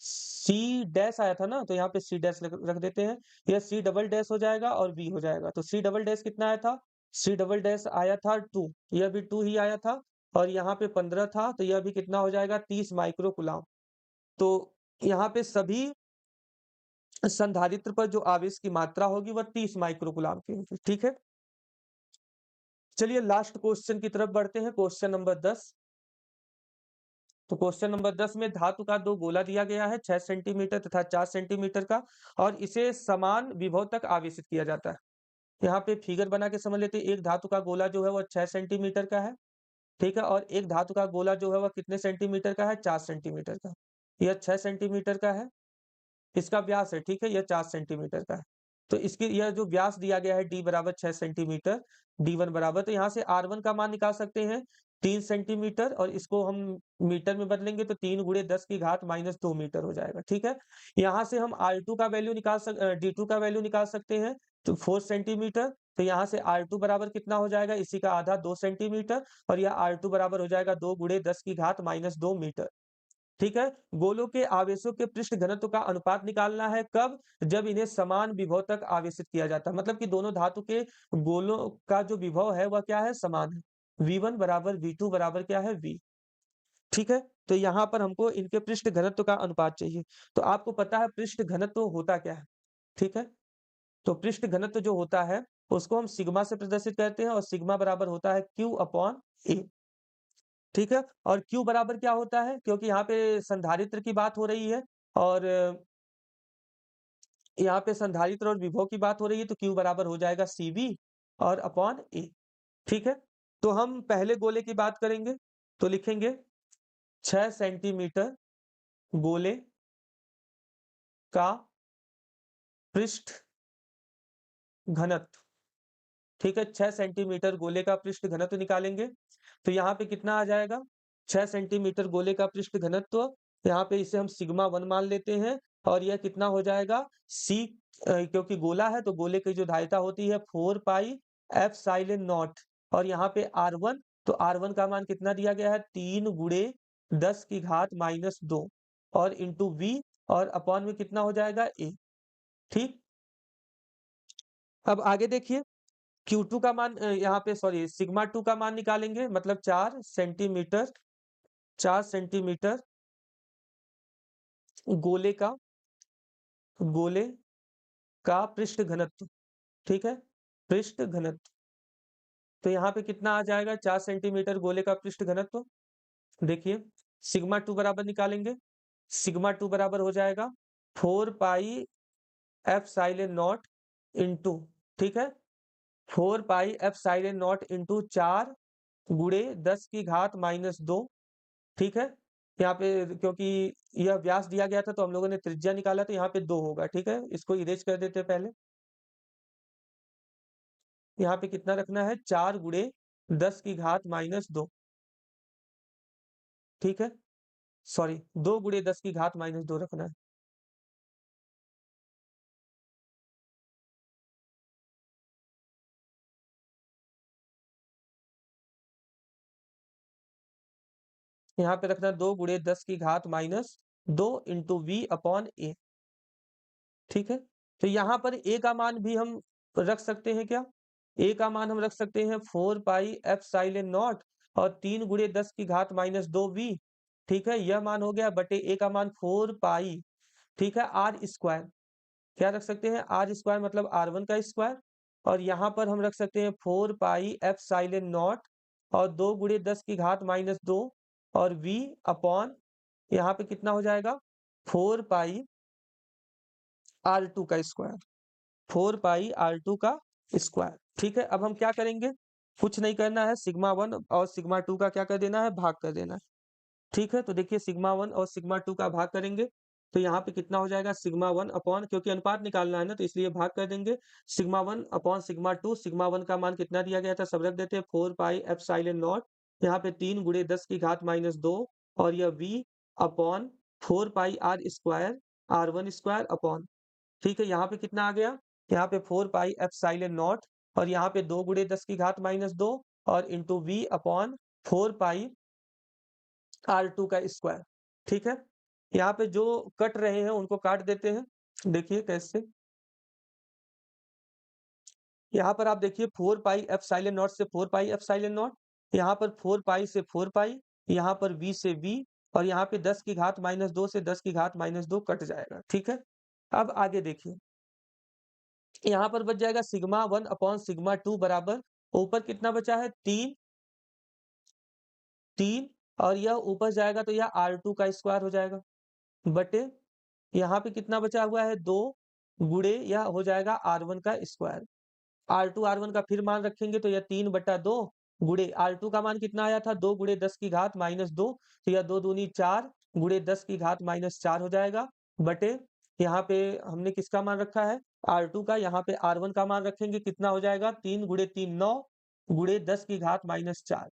C डैश आया था ना, तो यहाँ पे C डैश रख देते हैं। यह C डबल डैश हो जाएगा और V हो जाएगा। तो C डबल डैश कितना आया था? C डबल डैश आया था 2, यह भी 2 ही आया था, और यहाँ पे 15 था, तो यह भी कितना हो जाएगा? 30 माइक्रो कूलम्ब। तो यहाँ पे सभी संधारित्र पर जो आवेश की मात्रा होगी वह 30 माइक्रो कूलम्ब की होगी, ठीक है? चलिए लास्ट क्वेश्चन की तरफ बढ़ते हैं, क्वेश्चन नंबर 10। तो क्वेश्चन नंबर 10 में धातु का 2 गोला दिया गया है, 6 सेंटीमीटर तथा 4 सेंटीमीटर का, और इसे समान विभव तक आवेशित किया जाता है। यहाँ पे फिगर बना के समझ लेते हैं। एक धातु का गोला जो है वह 6 सेंटीमीटर का है, ठीक है? और एक धातु का गोला जो है वह कितने सेंटीमीटर का है? 4 सेंटीमीटर का। यह 6 सेंटीमीटर का है, इसका व्यास है, ठीक है? यह 4 सेंटीमीटर का है। तो इसकी यह जो व्यास दिया गया है d बराबर 6 सेंटीमीटर, d1 बराबर, तो यहाँ से r1 का मान निकाल सकते हैं 3 सेंटीमीटर, और इसको हम मीटर में बदलेंगे तो 3 गुणे 10 की घात माइनस 2 मीटर हो जाएगा, ठीक है? यहाँ से हम r2 का वैल्यू d2 का वैल्यू निकाल सकते हैं, तो 4 सेंटीमीटर, तो यहाँ से r2 बराबर कितना हो जाएगा? इसी का आधा 2 सेंटीमीटर, और यह r2 बराबर हो जाएगा 2 गुणे 10 की घात माइनस 2 मीटर। ठीक है? गोलों के आवेशों के पृष्ठ घनत्व का अनुपात निकालना है, कब? जब इन्हें समान विभव तक आवेशित किया जाता है। मतलब कि दोनों धातु के गोलों का जो विभव है वह क्या है? समान है। V1 बराबर V2 बराबर क्या है? V। ठीक है? तो यहाँ पर हमको इनके पृष्ठ घनत्व का अनुपात चाहिए। तो आपको पता है पृष्ठ घनत्व होता क्या है? ठीक है? तो पृष्ठ घनत्व जो होता है उसको हम सिग्मा से प्रदर्शित करते हैं, और सिग्मा बराबर होता है Q अपॉन A। ठीक है? और Q बराबर क्या होता है? क्योंकि यहाँ पे संधारित्र की बात हो रही है, और यहाँ पे संधारित्र और विभव की बात हो रही है, तो Q बराबर हो जाएगा CV और अपॉन A। ठीक है? तो हम पहले गोले की बात करेंगे, तो लिखेंगे 6 सेंटीमीटर गोले का पृष्ठ घनत्व। ठीक है? 6 सेंटीमीटर गोले का पृष्ठ घनत्व निकालेंगे, तो यहाँ पे कितना आ जाएगा? 6 सेंटीमीटर गोले का पृष्ठ घनत्व, यहाँ पे इसे हम सिग्मा 1 मान लेते हैं, और यह कितना हो जाएगा? C, क्योंकि गोला है तो गोले की जो धारिता होती है 4 पाई एप्सिलॉन नॉट, और यहाँ पे R1, तो R1 का मान कितना दिया गया है? 3 गुणे 10 की घात माइनस 2, और इंटू V, और अपॉन में कितना हो जाएगा? A। ठीक? अब आगे देखिए, Q2 का मान यहाँ पे सॉरी सिग्मा 2 का मान निकालेंगे, मतलब 4 सेंटीमीटर गोले का गोले का पृष्ठ घनत्व, ठीक है? पृष्ठ घनत्व, तो यहाँ पे कितना आ जाएगा? 4 सेंटीमीटर गोले का पृष्ठ घनत्व। देखिए सिग्मा 2 बराबर निकालेंगे, सिग्मा 2 बराबर हो जाएगा 4 पाई एप्सिलॉन नॉट इंटू, ठीक है? 4 पाई एप्सिलॉन नॉट इंटू 4 गुणे 10 की घात माइनस 2। ठीक है, यहाँ पे क्योंकि यह व्यास दिया गया था तो हम लोगों ने त्रिज्या निकाला तो यहाँ पे 2 होगा। ठीक है, इसको इरेज कर देते हैं पहले। यहाँ पे कितना रखना है, 4 गुणे 10 की घात माइनस 2। ठीक है, सॉरी 2 गुणे 10 की घात माइनस 2 रखना है। यहाँ पे रखना 2 गुणे 10 की घात माइनस 2 इंटू वी अपॉन ए। ठीक है, तो यहाँ पर ए का मान भी हम रख सकते हैं क्या? ए का मान हम रख सकते हैं 4 पाई एप्सिलॉन नॉट और 3 गुणे 10 की घात माइनस 2 वी। ठीक है, यह मान हो गया बटे ए का मान 4 पाई। ठीक है, आर स्क्वायर क्या रख सकते हैं, आर स्क्वायर मतलब R1 का स्क्वायर। और यहाँ पर हम रख सकते हैं 4 पाई एप्सिलॉन नॉट और 2 गुणे 10 की घात माइनस 2 और v अपॉन यहाँ पे कितना हो जाएगा, 4 पाई R2 का स्क्वायर। 4 पाई R2 का स्क्वायर। ठीक है, अब हम क्या करेंगे, कुछ नहीं करना है, सिग्मा 1 और सिग्मा 2 का क्या कर देना है, भाग कर देना है। ठीक है, तो देखिए सिग्मा 1 और सिग्मा 2 का भाग करेंगे तो यहाँ पे कितना हो जाएगा, सिग्मा 1 अपॉन, क्योंकि अनुपात निकालना है ना तो इसलिए भाग कर देंगे। सिग्मा 1 अपॉन सिग्मा 2, सिग्मा 1 का मान कितना दिया गया था, सब रख देते हैं 4 पाई एप्सिलॉन नॉट, यहाँ पे 3 गुणे 10 की घात माइनस 2 और यह v upon 4 pi r square R1 square upon. ठीक है, यहाँ पे कितना आ गया, यहाँ पे 4 पाई एप्सिलॉन नॉट और यहाँ पे 2 गुणे 10 की घात माइनस 2 और into we upon 4 pi R2 का स्क्वायर। ठीक है, यहाँ पे जो कट रहे हैं उनको काट देते हैं। देखिए कैसे, यहाँ पर आप देखिए 4 पाई एप्सिलॉन नॉट से 4 पाई एप्सिलॉन नॉट, यहाँ पर 4 पाई से 4 पाई, यहाँ पर v से v और यहाँ पे 10 की घात माइनस 2 से 10 की घात माइनस 2 कट जाएगा। ठीक है, अब आगे देखिए, यहाँ पर बच जाएगा सिग्मा 1 अपॉन सिग्मा 2 बराबर, ऊपर कितना बचा है, 3 3 और यह ऊपर जाएगा तो यह R2 का स्क्वायर हो जाएगा बटे यहाँ पे कितना बचा हुआ है, 2 गुणे यह हो जाएगा R1 का स्क्वायर। R2 R1 का फिर मान रखेंगे तो यह 3/2 गुणे R2 का मान कितना आया था, 2 गुणे 10 की घात माइनस 2, तो यह 2 दूनी 4 गुणे 10 की घात माइनस 4 हो जाएगा बटे यहाँ पे हमने किसका मान रखा है, R2 का, यहाँ पे R1 का मान रखेंगे कितना हो जाएगा, 3 गुणे 3 9 गुणे 10 की घात माइनस 4।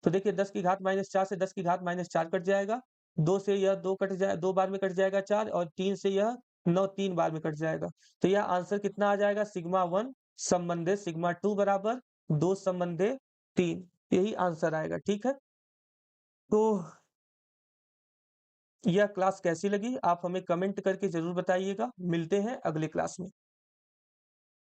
तो देखिए 10 की घात माइनस 4 से 10 की घात माइनस 4 कट जाएगा, 2 से यह 2 कट जाए, 2 बार में कट जाएगा 4 और 3 से यह 9 3 बार में कट जाएगा। तो यह आंसर कितना आ जाएगा, सिग्मा 1 संबंधे सिग्मा 2 बराबर 2 संबंधे 3, यही आंसर आएगा। ठीक है, तो यह क्लास कैसी लगी आप हमें कमेंट करके जरूर बताइएगा। मिलते हैं अगले क्लास में।